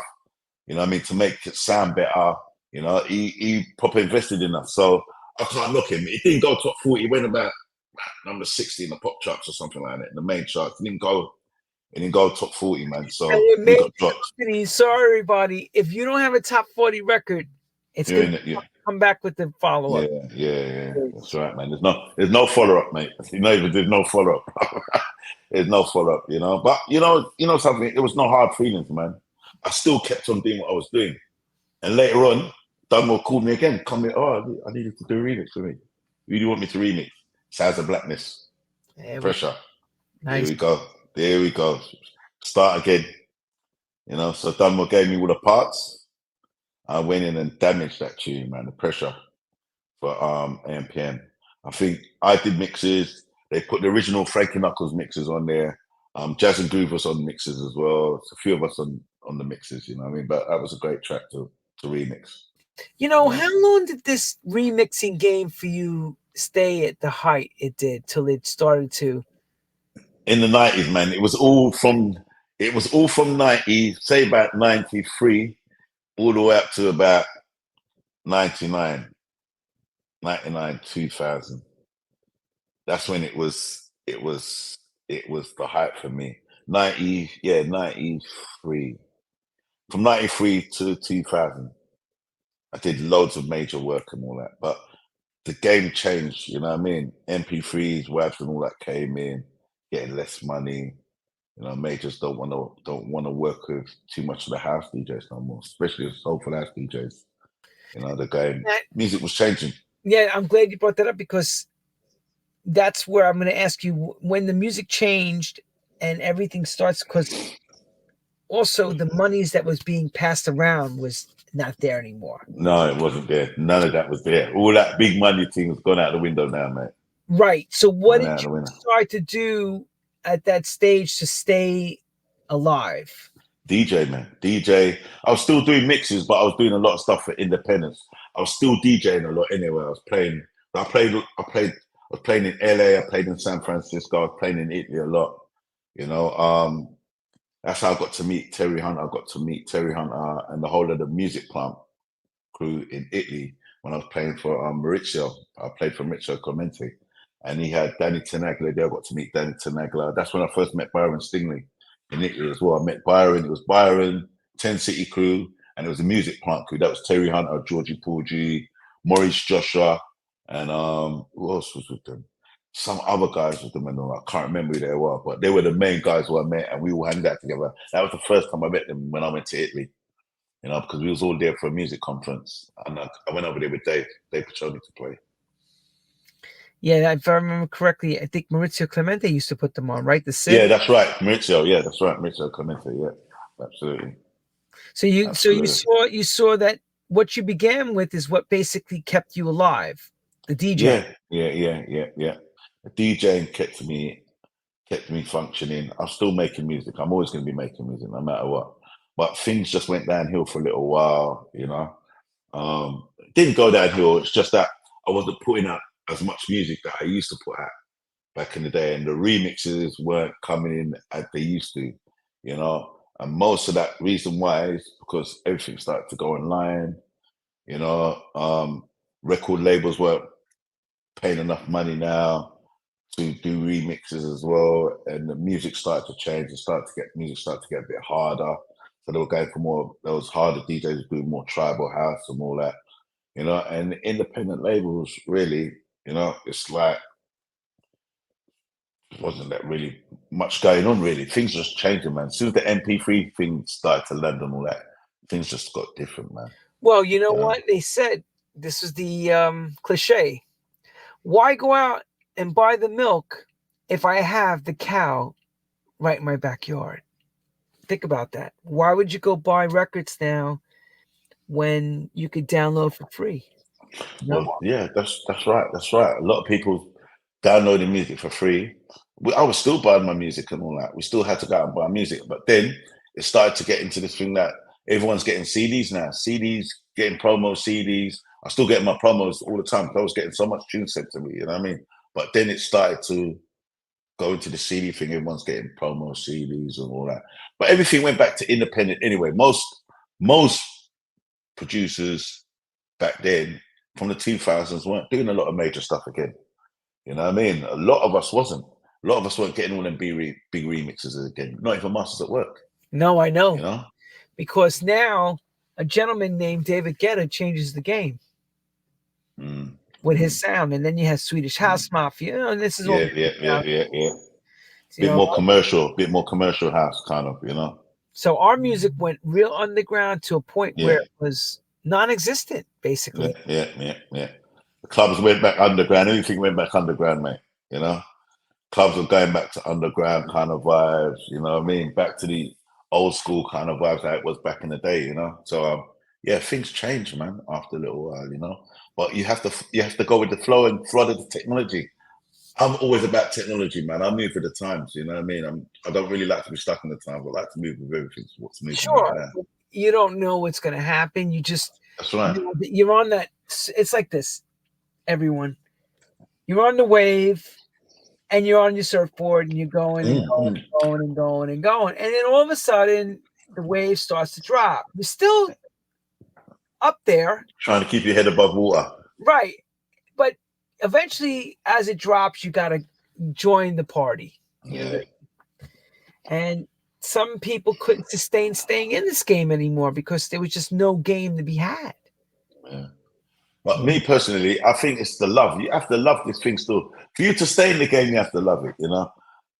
Speaker 2: you know what I mean, to make it sound better. You know, he proper invested in us. So I can't knock him. It didn't go top 40. It went about number 60 in the pop charts or something like that, in the main charts. It didn't go It didn't go top 40, man.
Speaker 1: And
Speaker 2: So
Speaker 1: with
Speaker 2: we
Speaker 1: major
Speaker 2: got dropped.
Speaker 1: companies, sorry everybody, if you don't have a top 40 record, it's
Speaker 2: You're
Speaker 1: gonna
Speaker 2: in it, yeah.
Speaker 1: come back with the follow up.
Speaker 2: Yeah. That's right, man. There's no follow up, mate. There's no follow up. There's no follow up, you know. But you know something. It was no hard feelings, man. I still kept on doing what I was doing, and later on, Dunmore called me again. Come here. Oh, I needed to do a remix for me. Who do you want me to remix? Sounds of Blackness. Pressure.
Speaker 1: Nice.
Speaker 2: There we go. Start again. You know. So Dunmore gave me all the parts. I went in and damaged that tune, man. The Pressure for AMPM. I think I did mixes. They put the original Frankie Knuckles mixes on there. Jazz and Groove was on mixes as well. It's a few of us on the mixes, you know what I mean? But that was a great track to remix.
Speaker 1: You know,
Speaker 2: Yeah.
Speaker 1: how long did this remixing game for you stay at the height it did till it started to?
Speaker 2: In the 90s, man, it was all from 90, say about 93, all the way up to about 99, 2000. That's when it was the hype for me. 93. From 93 to 2000. I did loads of major work and all that. But the game changed, you know what I mean? MP3s, WAVs and all that came in, getting less money. You know, majors don't want to work with too much of the house DJs no more, especially the soulful house DJs. You know, the game music was changing.
Speaker 1: Yeah, I'm glad you brought that up because that's where I'm going to ask you when the music changed and everything starts, because also the monies that was being passed around was not there anymore.
Speaker 2: No, it wasn't there. None of that was there. All that big money thing has gone out the window now, mate.
Speaker 1: Right. So what
Speaker 2: Gone
Speaker 1: did
Speaker 2: out the
Speaker 1: you
Speaker 2: window.
Speaker 1: start to do at that stage to stay alive?
Speaker 2: DJ, man. DJ. I was still doing mixes, but I was doing a lot of stuff for independence. I was still DJing a lot anyway. I was playing in LA, I played in San Francisco, I was playing in Italy a lot. You know, that's how I got to meet Terry Hunter. I got to meet Terry Hunter and the whole of the Music Plant crew in Italy when I was playing for Maurizio. I played for Maurizio Clemente. And he had Danny Tenaglia there. I got to meet Danny Tenaglia. That's when I first met Byron Stingley in Italy as well. I met Byron. It was Byron, 10 City crew, and it was a Music Plant crew. That was Terry Hunter, Georgie Porgy, Maurice Joshua, and who else was with them? Some other guys with them, and I can't remember who they were, but they were the main guys who I met, and we all hung out together. That was the first time I met them when I went to Italy, you know, because we was all there for a music conference, and I went over there with Dave Piccioni to play.
Speaker 1: Yeah, if I remember correctly, I think Maurizio Clemente used to put them on, right? The Sid?
Speaker 2: Yeah, that's right, Maurizio. Yeah, that's right, Maurizio Clemente. Yeah, absolutely.
Speaker 1: So you saw that what you began with is what basically kept you alive, the DJ.
Speaker 2: Yeah. The DJing kept me functioning. I'm still making music. I'm always going to be making music, no matter what. But things just went downhill for a little while, you know. Didn't go downhill. It's just that I wasn't putting out as much music that I used to put out back in the day, and the remixes weren't coming in as they used to, you know. And most of that reason why is because everything started to go online, you know. Record labels weren't paying enough money now to do remixes as well, and the music started to change. Music started to get a bit harder. So they were going for more. There was harder DJs doing more tribal house and all that, you know. And independent labels, really, you know, it's like wasn't that really much going on. Really, things just changing, man. As soon as the MP3 thing started to land and all that, things just got different, man.
Speaker 1: Well, you know what they said. This is the cliche. Why go out and buy the milk if I have the cow right in my backyard? Think about that. Why would you go buy records now when you could download for free? No?
Speaker 2: Well, yeah, that's right. That's right. A lot of people downloading music for free. I was still buying my music and all that. We still had to go out and buy music, but then it started to get into this thing that everyone's getting CDs now. CDs, getting promo CDs. I still get my promos all the time because I was getting so much tune sent to me. You know what I mean? But then it started to go into the CD thing. Everyone's getting promo CDs and all that. But everything went back to independent anyway. Most producers back then from the 2000s weren't doing a lot of major stuff again. You know what I mean? A lot of us wasn't. A lot of us weren't getting all them big remixes again. Not even masters at work.
Speaker 1: No, I know.
Speaker 2: You know,
Speaker 1: Because now a gentleman named David Guetta changes the game with his sound, and then you have Swedish House Mafia, and this is all
Speaker 2: yeah.
Speaker 1: you know.
Speaker 2: Bit more commercial house kind of, you know.
Speaker 1: So our music went real underground to a point
Speaker 2: Yeah,
Speaker 1: where it was non-existent, basically.
Speaker 2: yeah. The clubs went back underground. Anything went back underground, mate. You know, clubs were going back to underground kind of vibes. You know what I mean? Back to the old school kind of vibes that it was back in the day. You know, so yeah, things change, man. After a little while, you know, but you have to go with the flow and flood of the technology. I'm always about technology, man. I move with the times, you know what I mean? I don't really like to be stuck in the times. I like to move with everything, what's moving right
Speaker 1: Sure,
Speaker 2: now.
Speaker 1: you don't know what's going to happen. You just
Speaker 2: That's right.
Speaker 1: you're on that. It's like this, everyone. You're on the wave, and you're on your surfboard, and you're going and going and going and going and going, and then all of a sudden the wave starts to drop. You're still up there,
Speaker 2: Trying to keep your head above water.
Speaker 1: right? But eventually, as it drops, you got to join the party. You know, and some people couldn't sustain staying in this game anymore because there was just no game to be had.
Speaker 2: Yeah. But me personally, I think it's the love. You have to love this thing still. For you to stay in the game, you have to love it, you know?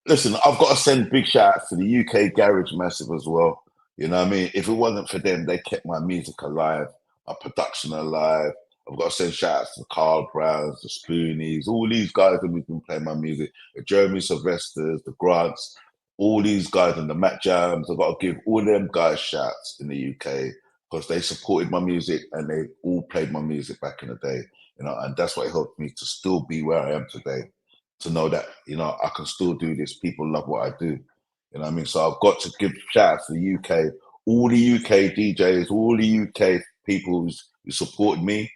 Speaker 2: Listen, I've got to send big shout outs to the UK Garage Massive as well. You know what I mean? If it wasn't for them, they kept my music alive, my production alive. I've got to send shout outs to the Carl Browns, the Spoonies, all these guys that we've been playing my music, the Jeremy Sylvesters, the Grants, all these guys and the Matt Jams. I've got to give all them guys shouts in the UK because they supported my music and they all played my music back in the day, you know, and that's what helped me to still be where I am today. To know that, you know, I can still do this. People love what I do. You know what I mean? So I've got to give shout out to the UK, all the UK DJs, all the UK people who supported me.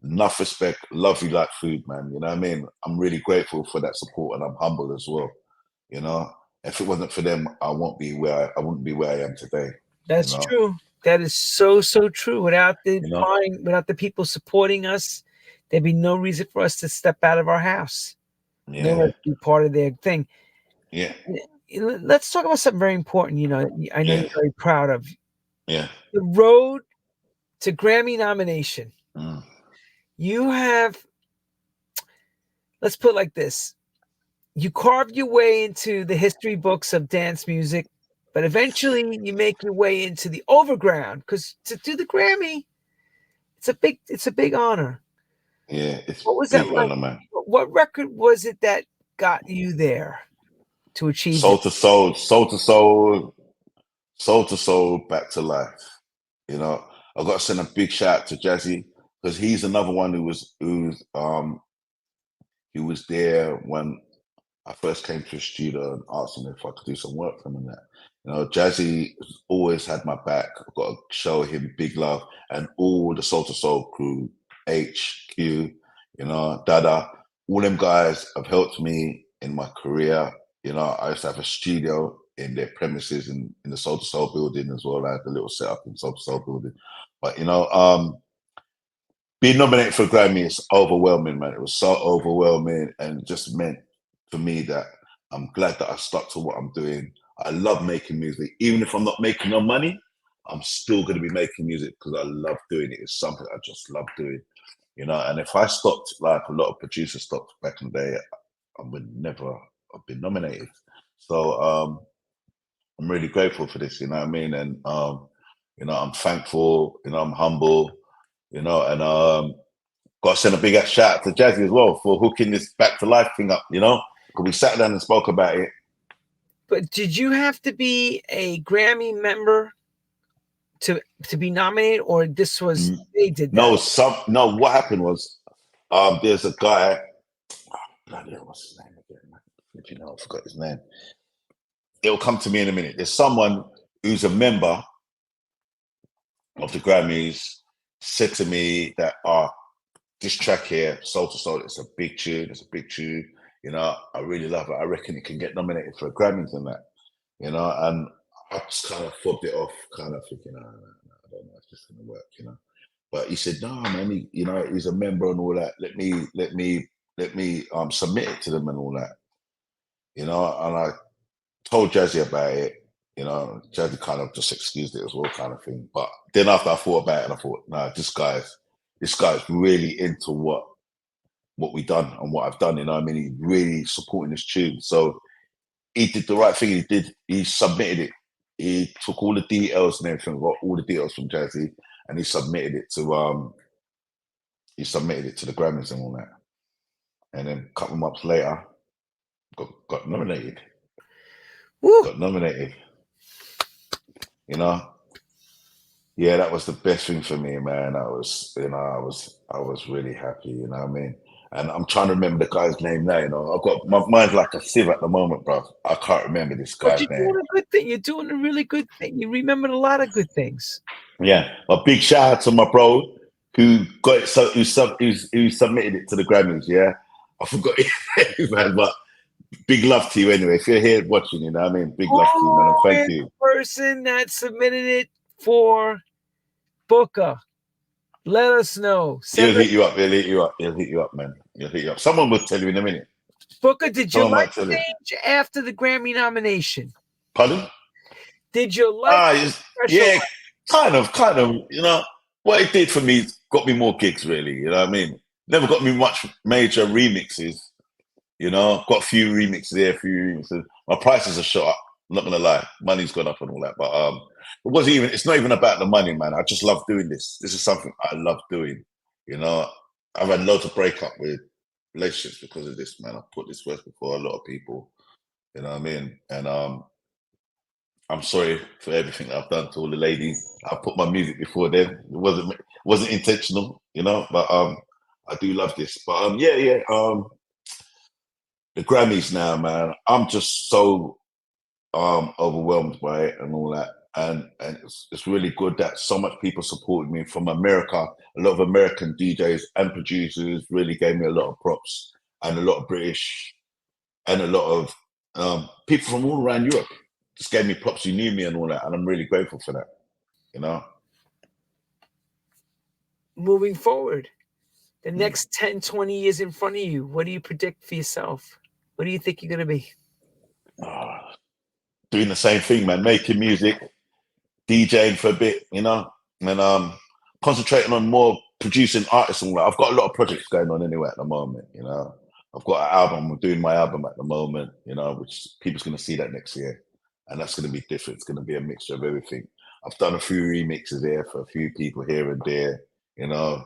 Speaker 2: Enough respect, love you like food, man. You know what I mean? I'm really grateful for that support and I'm humble as well. You know, if it wasn't for them, I wouldn't be where I am today.
Speaker 1: That's
Speaker 2: You know,
Speaker 1: true. That is so true. Without the
Speaker 2: you know,
Speaker 1: without the people supporting us, there'd be no reason for us to step out of our house.
Speaker 2: yeah,
Speaker 1: Nor be part of their thing.
Speaker 2: yeah,
Speaker 1: Let's talk about something very important. You know, I know
Speaker 2: yeah,
Speaker 1: you're very proud of
Speaker 2: yeah.
Speaker 1: the road to Grammy nomination.
Speaker 2: Mm.
Speaker 1: You have, let's put it like this: you carved your way into the history books of dance music, but eventually you make your way into the overground because to do the Grammy, it's a big honor.
Speaker 2: Yeah, it's
Speaker 1: What was that
Speaker 2: big
Speaker 1: like?
Speaker 2: honor, man.
Speaker 1: What record was it that got you there to achieve
Speaker 2: Soul
Speaker 1: this?
Speaker 2: to soul, soul to soul, soul to soul, back to life. You know, I've got to send a big shout out to Jazzy because he's another one who was there when I first came to the studio and asked him if I could do some work for him and that. You know, Jazzy has always had my back. I've got to show him big love and all the Soul to Soul crew, HQ, you know, Dada, all them guys have helped me in my career. You know, I used to have a studio in their premises in the Soul to Soul building as well. I had a little setup in Soul to Soul building. But, you know, being nominated for a Grammy is overwhelming, man. It was so overwhelming and just meant for me that I'm glad that I stuck to what I'm doing. I love making music. Even if I'm not making no money, I'm still going to be making music because I love doing it. It's something I just love doing, you know. And if I stopped, like a lot of producers stopped back in the day, I would never have been nominated. So I'm really grateful for this, you know what I mean? And, you know, I'm thankful, you know, I'm humble, you know, and got to send a big shout out to Jazzy as well for hooking this back to life thing up, you know, because we sat down and spoke about it.
Speaker 1: But did you have to be a Grammy member to be nominated, or this was they did that?
Speaker 2: No, what happened was there's a guy, bloody hell, what's his name again? If you know, I forgot his name. It'll come to me in a minute. There's someone who's a member of the Grammys said to me that this track here, Soul to Soul, it's a big tune. It's a big tune. You know, I really love it. I reckon it can get nominated for a Grammys and that. You know, and I just kind of fobbed it off, kind of thinking, no, I don't know, it's just gonna work, you know. But he said, no, man, you know, he's a member and all that. Let me submit it to them and all that. you know, and I told Jazzy about it, you know, Jazzy kind of just excused it as well, kind of thing. But then after I thought about it, and I thought, nah, this guy's really into what we done and what I've done, you know what I mean? He's really supporting this tune. So he did the right thing. He submitted it. He took all the details and everything, got all the details from Jazzy, and he submitted it to the Grammys and all that. And then a couple of months later, got nominated.
Speaker 1: Woo.
Speaker 2: Got nominated. You know? Yeah, that was the best thing for me, man. I was really happy, you know what I mean? And I'm trying to remember the guy's name now, you know. I've got my mind's like a sieve at the moment, bro. I can't remember this
Speaker 1: But
Speaker 2: guy's
Speaker 1: you're
Speaker 2: name.
Speaker 1: doing a good thing. You're doing a really good thing. You remembered a lot of good things.
Speaker 2: Yeah. A big shout out to my bro who got it, who submitted it to the Grammys, yeah. I forgot his name, man, but big love to you anyway. If you're here watching, you know what I mean? Big love to you, man, and thank you.
Speaker 1: The person that submitted it for Booker. Let us know.
Speaker 2: He'll hit you up, man. He'll hit you up. Someone will tell you in a minute.
Speaker 1: Booker, did you
Speaker 2: Someone
Speaker 1: like stage after the Grammy nomination?
Speaker 2: Pardon?
Speaker 1: Did you like
Speaker 2: yeah, kind of, you know. What it did for me got me more gigs, really, you know what I mean? Never got me much major remixes, you know. Got a few remixes there, a few remixes. My prices are shot up, I'm not gonna lie. Money's gone up and all that, but it's not even about the money, man. I just love doing this. This is something I love doing, you know. I've had loads of breakup with relationships because of this, man. I've put this first before a lot of people, you know what I mean? And I'm sorry for everything that I've done to all the ladies. I put my music before them. It wasn't intentional, you know. But I do love this. But the Grammys now, man. I'm just so overwhelmed by it and all that. And it's really good that so much people supported me from America. A lot of American DJs and producers really gave me a lot of props, and a lot of British and a lot of people from all around Europe just gave me props. You knew me and all that, and I'm really grateful for that, you know.
Speaker 1: Moving forward, the next 10, 20 years in front of you, what do you predict for yourself? What do you think you're going to be?
Speaker 2: Doing the same thing, man. Making music, DJing for a bit, you know, and concentrating on more producing artists and all that. I've got a lot of projects going on anyway at the moment, you know. I've got an album. I'm doing my album at the moment, you know, which people's going to see that next year. And that's going to be different. It's going to be a mixture of everything. I've done a few remixes there for a few people here and there, you know.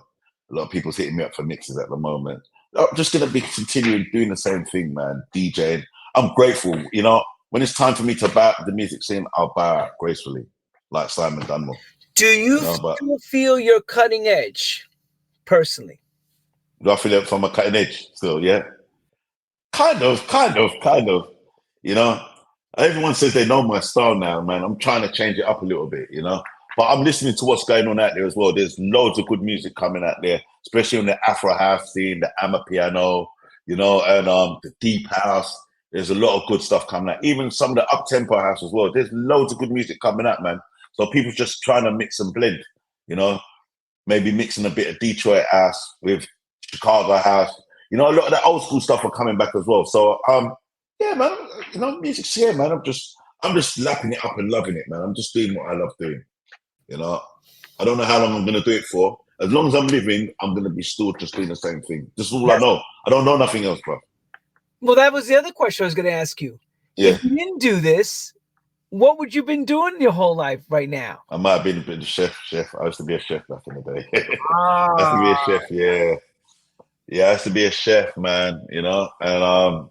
Speaker 2: A lot of people's hitting me up for mixes at the moment. I'm just going to be continuing doing the same thing, man, DJing. I'm grateful, you know. When it's time for me to bow out the music scene, I'll bow out gracefully, like Simon Dunmore.
Speaker 1: Do you still feel you're cutting edge, personally?
Speaker 2: Do I feel it from a cutting edge still, yeah? Kind of. You know, everyone says they know my style now, man. I'm trying to change it up a little bit, you know. But I'm listening to what's going on out there as well. There's loads of good music coming out there, especially on the Afro house scene, the Amapiano, you know, and the deep house. There's a lot of good stuff coming out. Even some of the up-tempo house as well. There's loads of good music coming out, man. So people just trying to mix and blend, you know. Maybe mixing a bit of Detroit house with Chicago house. You know, a lot of the old school stuff are coming back as well. So yeah, man, you know, music's here, man. I'm just lapping it up and loving it, man. I'm just doing what I love doing. You know, I don't know how long I'm gonna do it for. As long as I'm living, I'm gonna be still just doing the same thing. This is all I know. I don't know nothing else, bro.
Speaker 1: Well, that was the other question I was gonna ask you. Yeah. If you didn't do this, what would you been doing your whole life right now?
Speaker 2: I might have been a chef. I used to be a chef back in the day. I used to be a chef, yeah. Yeah, I used to be a chef, man, you know, and I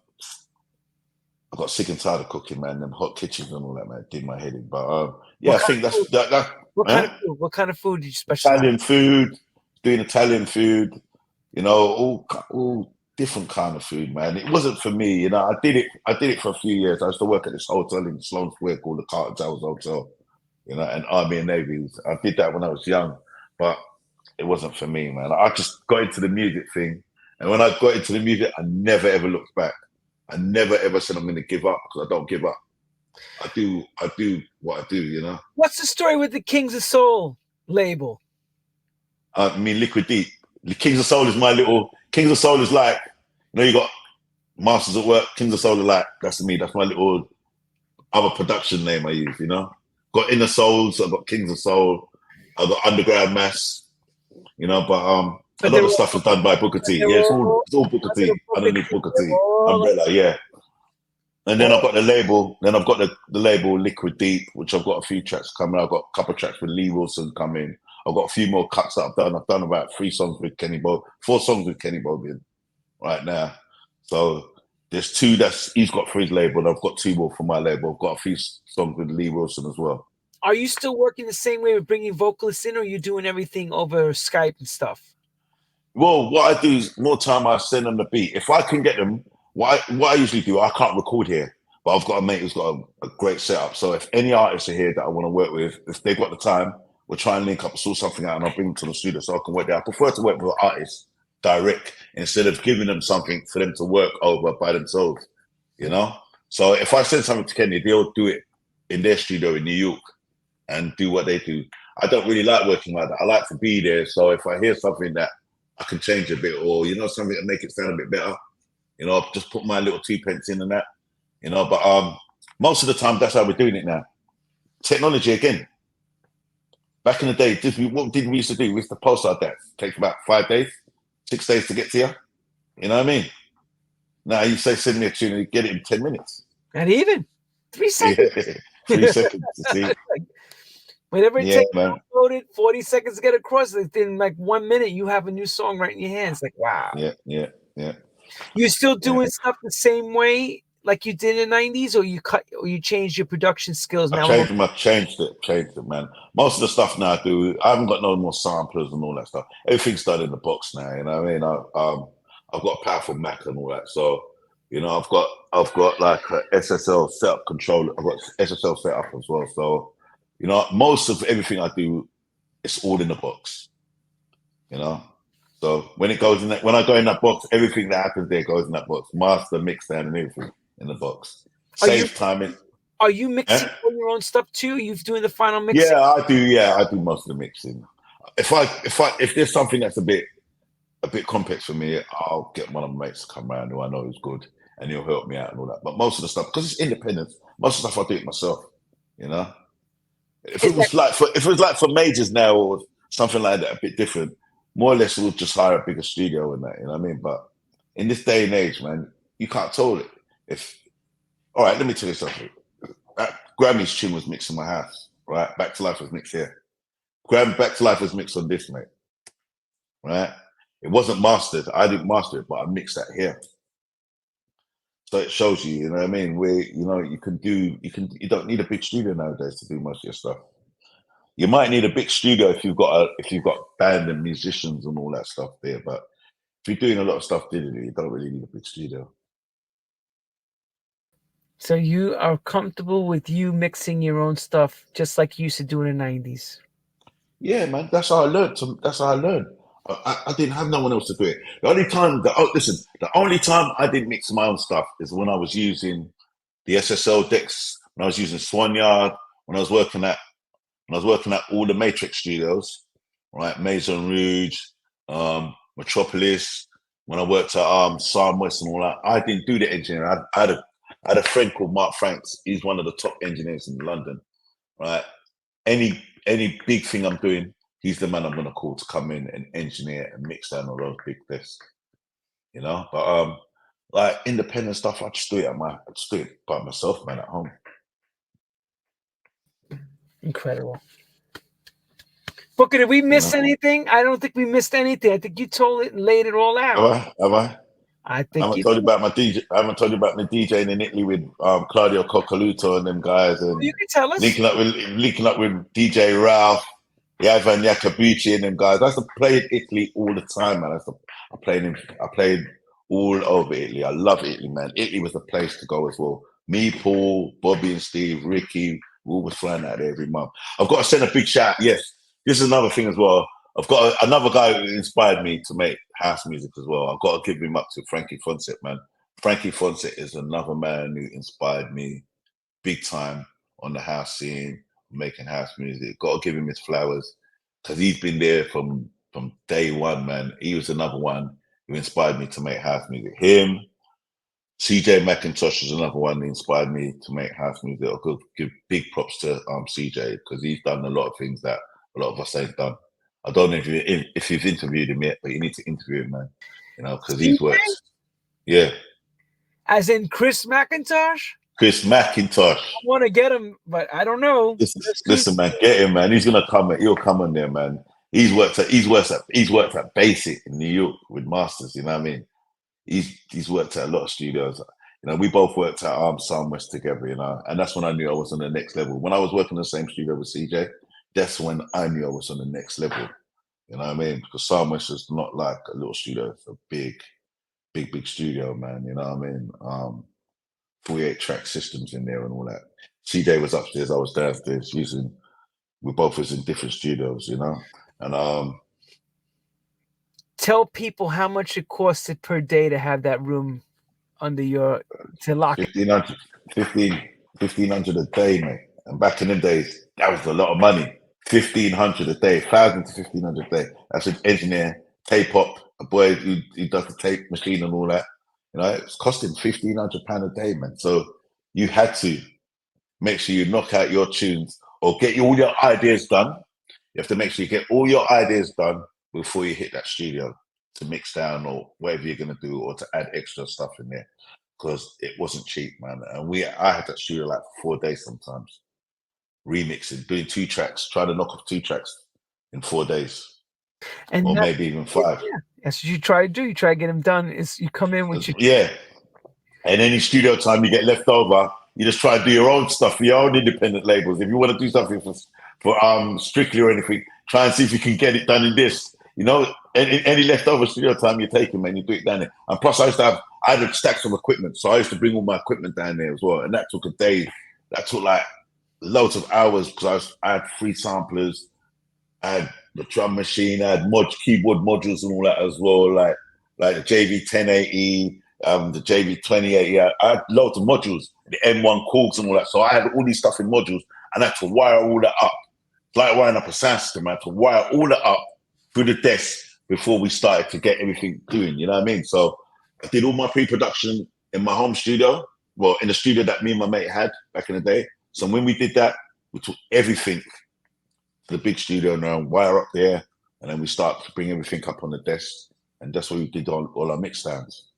Speaker 2: got sick and tired of cooking, man, them hot kitchens and all that, man, did my head in. But yeah, I think that's that.
Speaker 1: What kind of food did you specialize?
Speaker 2: Italian food, doing Italian food, you know, all different kind of food, man. It wasn't for me, you know. I did it for a few years. I used to work at this hotel in Sloane Square called the Carter Towers Hotel, you know, and Army and Navy. I did that when I was young, but it wasn't for me, man. I just got into the music thing, and when I got into the music, I never ever looked back. I never ever said I'm going to give up, because I don't give up. I do what I do, you know.
Speaker 1: What's the story with the Kings of Soul label?
Speaker 2: I mean, Liquid Deep. The Kings of Soul is my little. Kings of Soul is like, you know, you got Masters at Work, Kings of Soul are like, that's me. That's my little other production name I use, you know? Got Inner Souls, I've got Kings of Soul, I've got Underground Mass, you know, but a
Speaker 1: But
Speaker 2: lot
Speaker 1: they're
Speaker 2: of
Speaker 1: all,
Speaker 2: stuff is done by Booker T.
Speaker 1: they're
Speaker 2: Yeah,
Speaker 1: all
Speaker 2: it's all Booker
Speaker 1: under
Speaker 2: T,
Speaker 1: Booker
Speaker 2: underneath
Speaker 1: T.
Speaker 2: Booker
Speaker 1: They're
Speaker 2: T.
Speaker 1: all
Speaker 2: Umbrella, yeah. And then I've
Speaker 1: all
Speaker 2: got the label, the label Liquid Deep, which I've got a few tracks coming. I've got a couple of tracks with Lee Wilson coming. I've got a few more cuts that I've done. I've done about 4 songs with Kenny Bogan right now. So there's 2 that's he's got for his label. I've got 2 more for my label. I've got a few songs with Lee Wilson as well.
Speaker 1: Are you still working the same way with bringing vocalists in, or are you doing everything over Skype and stuff?
Speaker 2: Well, what I do is more time I send them the beat. If I can get them, what I usually do, I can't record here, but I've got a mate who's got a great setup. So if any artists are here that I want to work with, if they've got the time, we'll try and link up and sort something out, and I'll bring them to the studio so I can work there. I prefer to work with artists direct instead of giving them something for them to work over by themselves, you know? So if I send something to Kenny, they'll do it in their studio in New York and do what they do. I don't really like working like that. I like to be there. So if I hear something that I can change a bit, or you know, something to make it sound a bit better, you know, just put my little 2 pence in and that, you know. But most of the time, that's how we're doing it now. Technology again. Back in the day, what did we used to do? We used to post our dance. Takes about 5 days, 6 days to get to you. You know what I mean? Now you say send me a tune and you get it in 10 minutes.
Speaker 1: Not even 3 seconds.
Speaker 2: Yeah, 3 seconds. You see?
Speaker 1: Whenever it takes
Speaker 2: man.
Speaker 1: 40 seconds to get across, in like 1 minute, you have a new song right in your hands. Like, wow.
Speaker 2: Yeah.
Speaker 1: You still doing stuff the same way like you did in the 90s, or you changed your production skills now?
Speaker 2: Changed it, man. Most of the stuff now I haven't got no more samplers and all that stuff. Everything's done in the box now, you know what I mean? I've got a powerful Mac and all that. So, you know, I've got like a SSL setup controller. I've got SSL setup as well. So, you know, most of everything I do, it's all in the box. You know? So when it goes in when I go in that box, everything that happens there goes in that box. Master, mix down and everything in the box. Save time.
Speaker 1: Are you mixing all your own stuff too? You're doing the final mixing?
Speaker 2: Yeah, I do. Yeah, I do most of the mixing. If there's something that's a bit complex for me, I'll get one of my mates to come around who I know is good, and he'll help me out and all that. But most of the stuff, because it's independent, most of the stuff I do it myself. You know, if it was like for majors now or something like that, a bit different, more or less we'll just hire a bigger studio and that. You know what I mean? But in this day and age, man, you can't tell it. All right, let me tell you something. That Grammy's tune was mixed in my house, right? Back to Life was mixed here. Back to Life was mixed on this, mate. Right? It wasn't mastered. I didn't master it, but I mixed that here. So it shows you, you know what I mean? Where you know you don't need a big studio nowadays to do most of your stuff. You might need a big studio if you've got band and musicians and all that stuff there, but if you're doing a lot of stuff digitally, you don't really need a big studio.
Speaker 1: So you are comfortable with you mixing your own stuff, just like you used to do in the 90s?
Speaker 2: Yeah, man. That's how I learned. I didn't have no one else to do it. The only time I didn't mix my own stuff is when I was using the SSL decks, when I was using Swan-Yard, when I was working at all the Matrix studios, right? Maison Rouge, Metropolis, when I worked at Psalm West and all that. I didn't do the engineering. I had a friend called Mark Franks. He's one of the top engineers in London, right? Any big thing I'm doing, he's the man I'm gonna call to come in and engineer and mix down all those big lists. You know? But like independent stuff, I just do it by myself, man, at home.
Speaker 1: Incredible. Booker, did we miss anything? I don't think we missed anything. I think you told it and laid it all out.
Speaker 2: Have I?
Speaker 1: I think
Speaker 2: I haven't told you about my DJ. I haven't told you about my DJing in Italy with Claudio Coccaluto and them guys, and
Speaker 1: you can tell us.
Speaker 2: linking up with DJ Ralph, Ivan Iacobucci and them guys. I used to play in Italy all the time, man. I played all over Italy. I love Italy, man. Italy was the place to go as well. Me, Paul, Bobby and Steve, Ricky, we always flying out there every month. I've got to send a big shout. Yes, this is another thing as well. I've got another guy who inspired me to make house music as well. I've got to give him up to Frankie Fonset, man. Frankie Fonset is another man who inspired me big time on the house scene, making house music. Got to give him his flowers because he's been there from day one, man. He was another one who inspired me to make house music. Him, CJ McIntosh is another one that inspired me to make house music. I'll give big props to CJ because he's done a lot of things that a lot of us ain't done. I don't know if you've interviewed him yet, but you need to interview him, man. You know, because he's worked. Yeah.
Speaker 1: As in Chris McIntosh?
Speaker 2: Chris McIntosh.
Speaker 1: I want to get him, but I don't know.
Speaker 2: Listen, man, get him, man. He's gonna come. He'll come on there, man. He's worked at Basic in New York with Masters. You know what I mean? He's worked at a lot of studios. You know, we both worked at Soundwest together. You know, and that's when I knew I was on the next level. When I was working in the same studio with CJ, that's when I knew I was on the next level. You know what I mean? Because Soundwest is not like a little studio; it's a big studio, man. You know what I mean? 48 track systems in there and all that. CJ was upstairs, I was downstairs we both was in different studios, you know. And
Speaker 1: tell people how much it costed per day to have that room under your to lock
Speaker 2: 1500 a day, mate. And back in the days, that was a lot of money. 1500 a day, 1,000 to 1500 a day. That's an engineer, tape op, a boy who does the tape machine and all that. You know, it's costing £1,500 a day, man. So you had to make sure you knock out your tunes or get all your ideas done. You have to make sure you get all your ideas done before you hit that studio to mix down or whatever you're going to do or to add extra stuff in there because it wasn't cheap, man. And I had that studio like for 4 days sometimes, remixing, doing 2 tracks, trying to knock off 2 tracks in 4 days. And or maybe even 5.
Speaker 1: Yeah. That's what you try to do. You try to get them done. You come in with
Speaker 2: yeah. And any studio time you get left over, you just try to do your own stuff for your own independent labels. If you want to do something for Strictly or anything, try and see if you can get it done in this. You know, any leftover studio time you take, man, you do it down there. And plus, I had stacks of equipment, so I used to bring all my equipment down there as well. And that took a day. That took like loads of hours because I had 3 samplers, I had the drum machine, I had keyboard modules and all that as well, like the JV 1080, the JV 2080. I had loads of modules, the M1 cords and all that. So I had all these stuff in modules, and I had to wire all that up. It's like wiring up a sound system. I had to wire all that up through the desk before we started to get everything doing. You know what I mean? So I did all my pre-production in my home studio, well, in the studio that me and my mate had back in the day. So when we did that, we took everything to the big studio now, wire up there, and then we start to bring everything up on the desk. And that's what we did on all our mix stands.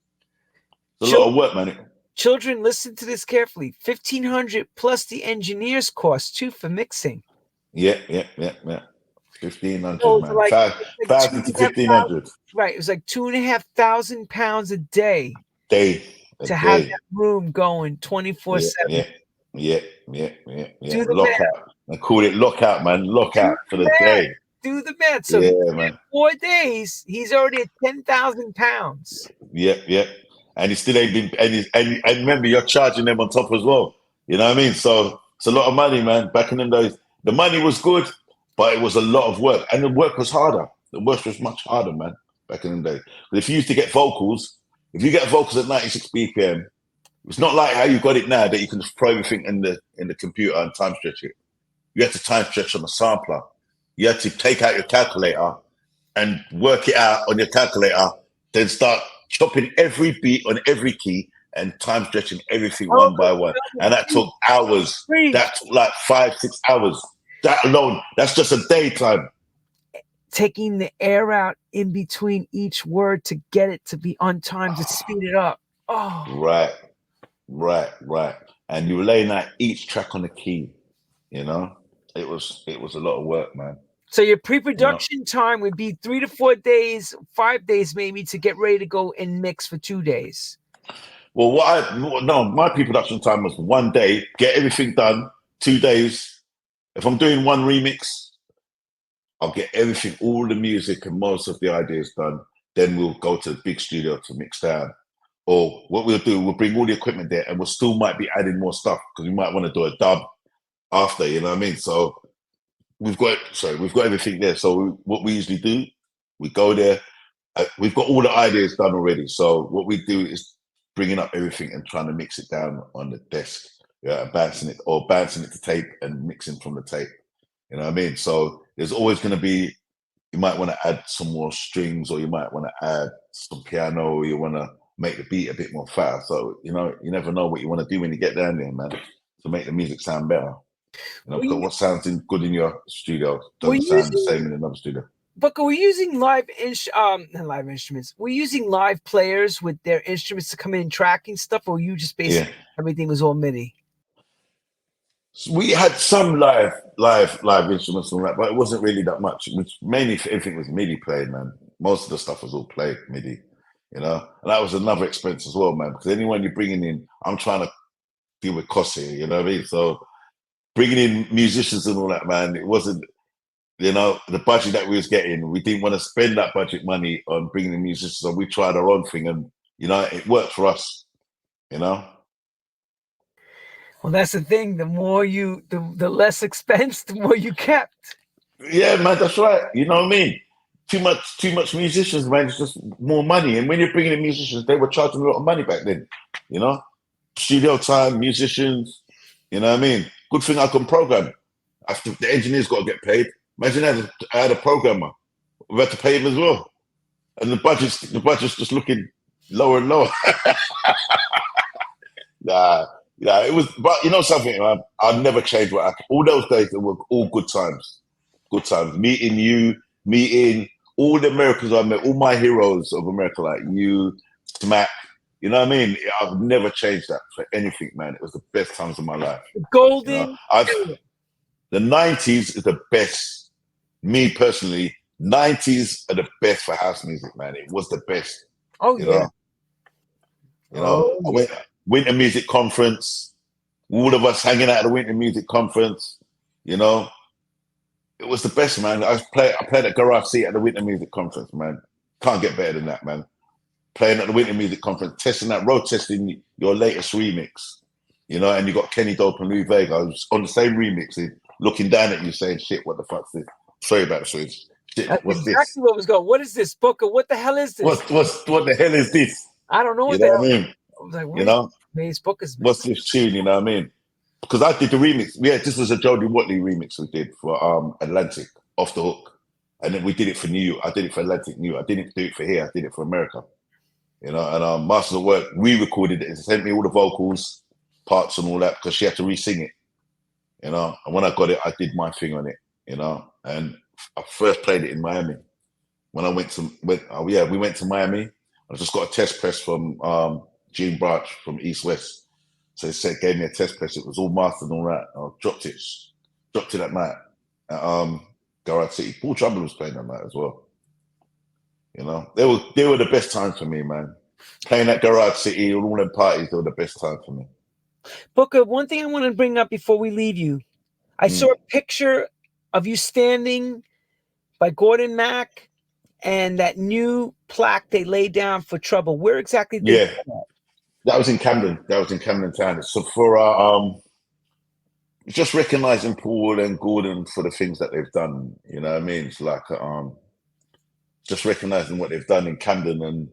Speaker 2: It's a lot of work, man.
Speaker 1: Children, listen to this carefully. 1,500 plus the engineer's cost too for mixing.
Speaker 2: Yeah. 1,500, man. Like 5,000 to 1,500.
Speaker 1: Right. It was like £2,500 a day.
Speaker 2: To
Speaker 1: have that room going 24/7.
Speaker 2: Yeah. Lockout. I called it lockout, man. Lockout for the day.
Speaker 1: Do the math. So man. 4 days, he's already at £10,000.
Speaker 2: Yeah. And he still ain't been. And remember, you're charging them on top as well. You know what I mean? So it's a lot of money, man. Back in the days, the money was good, but it was a lot of work, and the work was harder. The work was much harder, man. Back in the day, but if you used to get vocals, if you get vocals at 96 BPM, it's not like how you got it now that you can just throw everything in the computer and time stretch it. You had to time stretch on a sampler. You had to take out your calculator and work it out on your calculator, then start chopping every beat on every key and time stretching everything one by one. And that took hours. That took like 5-6 hours. That alone, that's just a daytime.
Speaker 1: Taking the air out in between each word to get it to be on time to speed it up. Oh.
Speaker 2: Right. And you were laying out each track on the key, you know? It was a lot of work, man.
Speaker 1: So your pre-production time would be 3 to 4 days, 5 days maybe to get ready to go and mix for 2 days.
Speaker 2: Well, my pre-production time was 1 day, get everything done, 2 days. If I'm doing one remix, I'll get everything, all the music and most of the ideas done. Then we'll go to the big studio to mix down. Or what we'll do, we'll bring all the equipment there and we'll still might be adding more stuff because we might want to do a dub after, you know what I mean? So we've got everything there. So what we usually do, we go there. We've got all the ideas done already. So what we do is bringing up everything and trying to mix it down on the desk, and bouncing it to tape and mixing from the tape. You know what I mean? So there's always going to be, you might want to add some more strings or you might want to add some piano or you want to make the beat a bit more fatter. So, you know, you never know what you want to do when you get down there, man, to make the music sound better. You know, because what sounds good in your studio doesn't sound the same in another studio.
Speaker 1: But we're using live live instruments. We're using live players with their instruments to come in tracking stuff, or you just basically everything was all MIDI.
Speaker 2: So we had some live instruments and that, but it wasn't really that much. Which mainly everything was MIDI played, man. Most of the stuff was all played MIDI, you know. And that was another expense as well, man. Because anyone you're bringing in, I'm trying to deal with costs here, you know what I mean? So bringing in musicians and all that, man, it wasn't. You know, the budget that we was getting, we didn't want to spend that budget money on bringing the musicians. So we tried our own thing, and you know, it worked for us. You know.
Speaker 1: Well, that's the thing. The more the less expense, the more you kept.
Speaker 2: Yeah, man, that's right. You know what I mean? Too much musicians, man. It's just more money. And when you're bringing in musicians, they were charging a lot of money back then. You know, studio time, musicians. You know what I mean? Good thing I can program. After the engineers got to get paid. Imagine I had a programmer. We had to pay him as well. And the budget's just looking lower and lower. Nah, it was, but you know something, man, I'll never change what happened. All those days, they were all good times. Good times. Meeting you, meeting all the Americans I met, all my heroes of America, like you, Smack. You know what I mean? I've never changed that for anything, man. It was the best times of my life.
Speaker 1: Golden.
Speaker 2: You know? The 90s is the best. Me personally, 90s are the best for house music, man. It was the best.
Speaker 1: Oh, yeah.
Speaker 2: You know, I went Winter Music Conference, all of us hanging out at the Winter Music Conference, you know. It was the best, man. I played at Garage Seat at the Winter Music Conference, man. Can't get better than that, man. Playing at the Winter Music Conference, road testing your latest remix, you know, and you got Kenny Dope and Louis Vega on the same remix, looking down at you saying, shit, what the fuck's this? Sorry about the switch. Shit,
Speaker 1: that's
Speaker 2: what's
Speaker 1: exactly
Speaker 2: this?
Speaker 1: What was going. What is this, Booker? What the hell is this?
Speaker 2: What the hell is this?
Speaker 1: I don't know.
Speaker 2: You know what I mean?
Speaker 1: I was like,
Speaker 2: you know,
Speaker 1: Booker's
Speaker 2: what's this tune? You know what I mean? Because I did the remix. Yeah, this was a Jody Watley remix we did for Atlantic, Off the Hook, and then we did it for New York. I did it for Atlantic New. I didn't do it for here. I did it for America. You know, and Masters of Work, we recorded it. It sent me all the vocals, parts, and all that because she had to re-sing it. You know, and when I got it, I did my thing on it. You know, and I first played it in Miami. When I we went to Miami. I just got a test press from Gene Branch from East West. So he gave me a test press. It was all mastered and all that. I dropped it at night at Garage City. Paul Trouble was playing that night as well. You know, they were the best time for me, man. Playing at Garage City and all them parties, they were the best time for me.
Speaker 1: Booker, one thing I want to bring up before we leave you. I saw a picture of you standing by Gordon Mack and that new plaque they laid down for Trouble. Where exactly did they do that?
Speaker 2: That was in Camden. That was in Camden Town. So for just recognizing Paul and Gordon for the things that they've done, you know what I mean? It's like just recognizing what they've done in Camden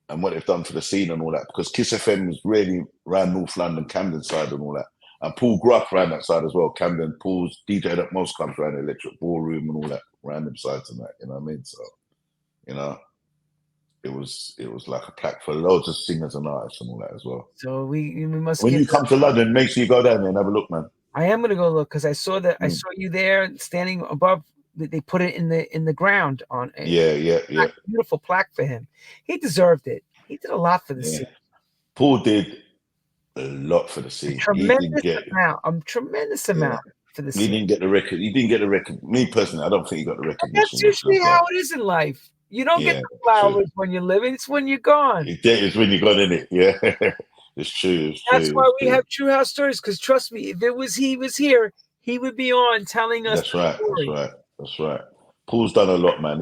Speaker 2: and what they've done for the scene and all that. Because Kiss FM was really around North London, Camden side and all that. And Paul grew up around that side as well. Camden, Paul's DJ'd at most clubs around the Electric Ballroom and all that, random sides and that, you know what I mean? So, you know, it was like a plaque for loads of singers and artists and all that as well.
Speaker 1: So we must.
Speaker 2: When you come to London, make sure you go down there and have a look, man.
Speaker 1: I am gonna go look because I saw that I saw you there standing above. They put it in the ground on.
Speaker 2: Yeah.
Speaker 1: Beautiful plaque for him. He deserved it. He did a lot for the scene.
Speaker 2: Paul did a lot for the scene.
Speaker 1: A tremendous amount for the scene.
Speaker 2: He didn't get the record. He didn't get the record. Me personally, I don't think he got the recognition.
Speaker 1: That's usually how it is in life. You don't get the flowers when you're living. It's when you're gone.
Speaker 2: It's when you're gone, in it. Yeah, it's true.
Speaker 1: That's why we have True House Stories. Because trust me, if he was here, he would be on telling us.
Speaker 2: That's right. Paul's done a lot, man.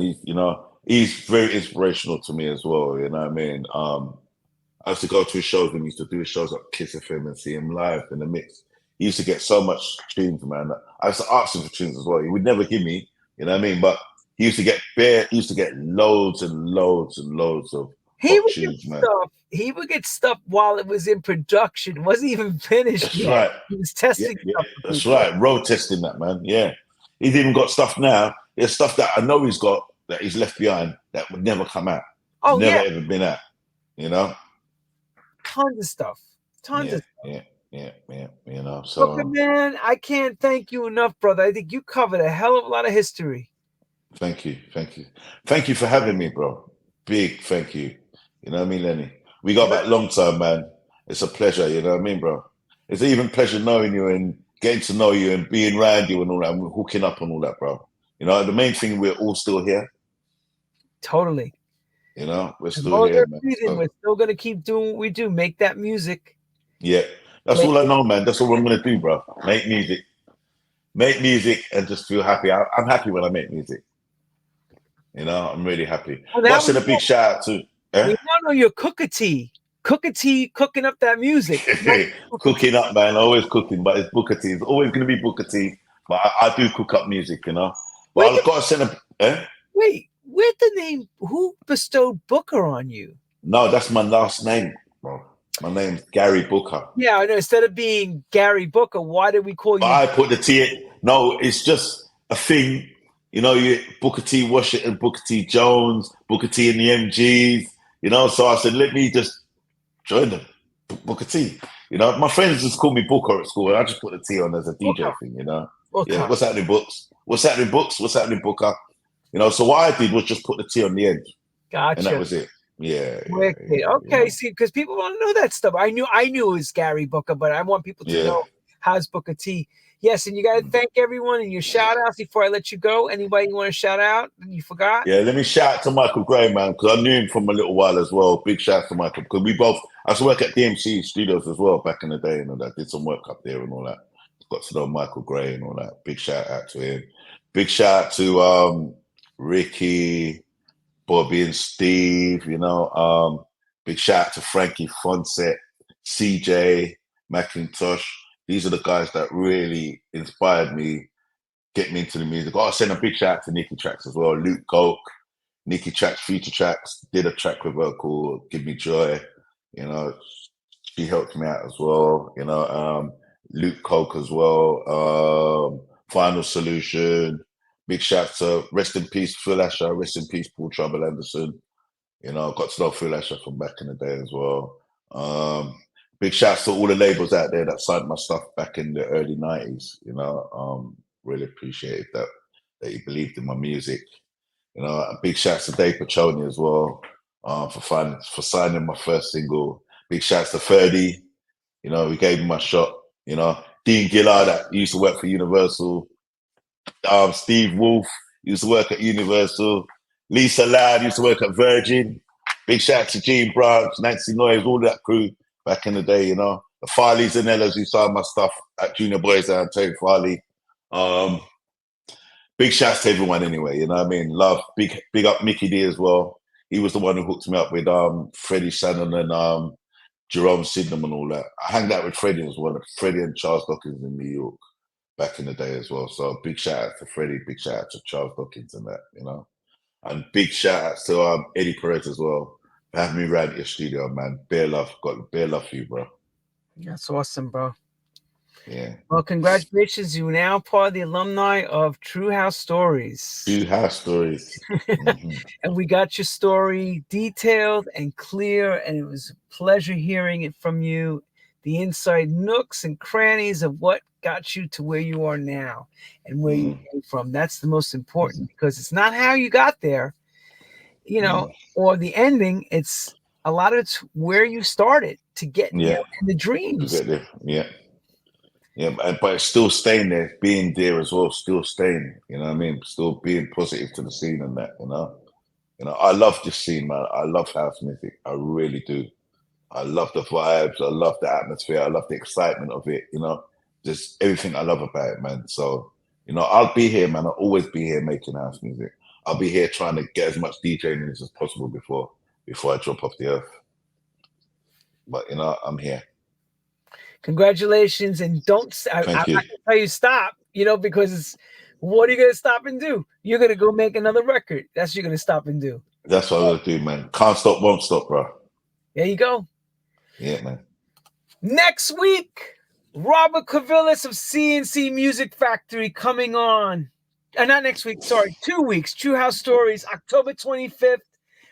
Speaker 2: He's very inspirational to me as well. You know what I mean? I used to go to his shows when he used to do his shows at Kiss FM and see him live in the mix. He used to get so much tunes, man. I used to ask him for tunes as well. He would never give me, you know what I mean? But he used to get loads and loads and loads of tunes, man.
Speaker 1: He would get stuff while it was in production. It wasn't even finished.
Speaker 2: That's right.
Speaker 1: He was testing stuff.
Speaker 2: That's right. Road testing that, man. Yeah. He's even got stuff now. There's stuff that I know he's got that he's left behind that would never come out. Never ever been out, you know?
Speaker 1: tons of stuff. Tons of stuff.
Speaker 2: Yeah. You know,
Speaker 1: Booker,
Speaker 2: so
Speaker 1: man, I can't thank you enough, brother. I think you covered a hell of a lot of history.
Speaker 2: thank you, thank you for having me, bro. Big thank you. You know what I mean, Lenny? We got back long time, man. It's a pleasure. You know what I mean, bro? It's even pleasure knowing you and getting to know you and being around you and all that, and hooking up and all that, bro. You know, the main thing, we're all still here.
Speaker 1: Totally.
Speaker 2: You know, we're
Speaker 1: As
Speaker 2: still
Speaker 1: long as
Speaker 2: here,
Speaker 1: we're
Speaker 2: man.
Speaker 1: breathing,
Speaker 2: So,
Speaker 1: we're still gonna keep doing what we do. Make that music.
Speaker 2: yeah, that's
Speaker 1: Play
Speaker 2: all I know, man. That's all I'm gonna do, bro. Make music, and just feel happy. I'm happy when I make music. You know, I'm really happy.
Speaker 1: Well,
Speaker 2: Got
Speaker 1: now
Speaker 2: to send a big shout out to.
Speaker 1: we
Speaker 2: Eh?
Speaker 1: now know you're Cooker T, cooking up that music.
Speaker 2: Cooking up, man. Always cooking, but it's Booker T. It's always going to be Booker T. But I do cook up music, you know. But
Speaker 1: Wait,
Speaker 2: I've got to send a. Eh?
Speaker 1: wait, where'd the name? Who bestowed Booker on you?
Speaker 2: No, that's my last name, bro. My name's Gary Booker.
Speaker 1: Yeah, I know. Instead of being Gary Booker, why did we call
Speaker 2: But
Speaker 1: you?
Speaker 2: I put the T in. No, it's just a thing. You know, you Booker T Washington, Booker T Jones, Booker T and the MGs. You know, so I said, let me just join them. Booker T. You know, my friends just call me Booker at school, and I just put the T on as a
Speaker 1: Booker.
Speaker 2: DJ thing. You know,
Speaker 1: Booker.
Speaker 2: yeah. What's happening, Books? What's happening, Books? What's happening, Booker? You know, so what I did was just put the T on the end,
Speaker 1: Gotcha.
Speaker 2: and that was it. Yeah.
Speaker 1: Okay,
Speaker 2: You know.
Speaker 1: see, because people want to know that stuff. I knew it was Gary Booker, but I want people to know how's Booker T. Yes, and you got to thank everyone and your shout outs before I let you go. Anybody you want to shout out that you forgot?
Speaker 2: Yeah, let me shout out to Michael Gray, man, because I knew him from a little while as well. Big shout out to Michael, because I used to work at DMC Studios as well back in the day and all that. Did some work up there and all that. Got to know Michael Gray and all that. Big shout out to him. Big shout out to Ricky, Bobby and Steve, you know. Big shout out to Frankie Fonset, CJ, McIntosh. These are the guys that really inspired me, get me into the music. I send a big shout out to Nikki Tracks as well. Luke Coke, Nikki Tracks, Future Tracks, did a track with her called Give Me Joy. You know, she helped me out as well. You know, Luke Coke as well. Final Solution. Big shout to rest in peace, Phil Asher, rest in peace, Paul Trouble Anderson. You know, got to know Phil Asher from back in the day as well. Big shouts to all the labels out there that signed my stuff back in the early 90s. You know, really appreciated that you believed in my music. You know, a big shouts to Dave Pachoni as well, for signing my first single. Big shouts to Ferdy. You know, we gave him my shot. You know, Dean Gillard that used to work for Universal. Steve Wolf used to work at Universal. Lisa Loud used to work at Virgin. Big shout out to Gene Branch, Nancy Noyes, all that crew back in the day, you know. The Farleys and Ellas who signed my stuff at Junior Boys and Terry Farley. Big shouts to everyone anyway, you know what I mean? Love, big up Mickey D as well. He was the one who hooked me up with Freddie Shannon and Jerome Sydenham and all that. I hanged out with Freddie as well, Freddie and Charles Dawkins in New York back in the day as well. So big shout out to Freddie, big shout out to Charles Dawkins and that, you know. And big shout out to Eddie Perez as well for having me around your studio, man. Bare love, got bare love for you, bro.
Speaker 1: That's awesome, bro.
Speaker 2: Yeah.
Speaker 1: Well, congratulations. You're now part of the alumni of True House Stories.
Speaker 2: True House Stories. Mm-hmm.
Speaker 1: And we got your story detailed and clear, and it was a pleasure hearing it from you. The inside nooks and crannies of what got you to where you are now and where you came from. That's the most important, because it's not how you got there, you know, or the ending. It's a lot of it's where you started to get there and the dreams.
Speaker 2: Yeah, but it's still staying there, being there as well, still staying, you know what I mean? Still being positive to the scene and that, you know? You know, I love this scene, man. I love house music. I really do. I love the vibes. I love the atmosphere. I love the excitement of it, you know? Just everything I love about it, man. So, you know, I'll be here, man. I'll always be here making house music. I'll be here trying to get as much DJing as possible before I drop off the earth. But, you know, I'm here.
Speaker 1: Congratulations, and I'm not gonna tell you stop, you know, because what are you gonna stop and do? You're gonna go make another record. That's what you're gonna stop and do.
Speaker 2: That's what I'm gonna do, man. Can't stop, won't stop, bro.
Speaker 1: There you go.
Speaker 2: Yeah, man.
Speaker 1: Next week, Robert Cavillis of CNC Music Factory coming on. Not next week, sorry, 2 weeks. True House Stories, October 25th.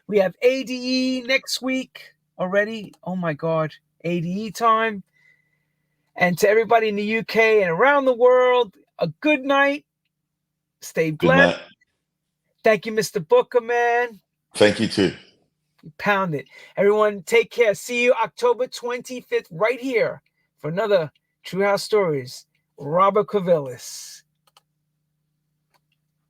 Speaker 1: We have ADE next week already. Oh my God. ADE time. And to everybody in the UK and around the world, a good night. Stay
Speaker 2: Good
Speaker 1: blessed.
Speaker 2: night.
Speaker 1: Thank you, Mr. Booker, man.
Speaker 2: Thank you too.
Speaker 1: Pound it. Everyone, take care. See you October 25th right here for another True House Stories. Robert Cavillis.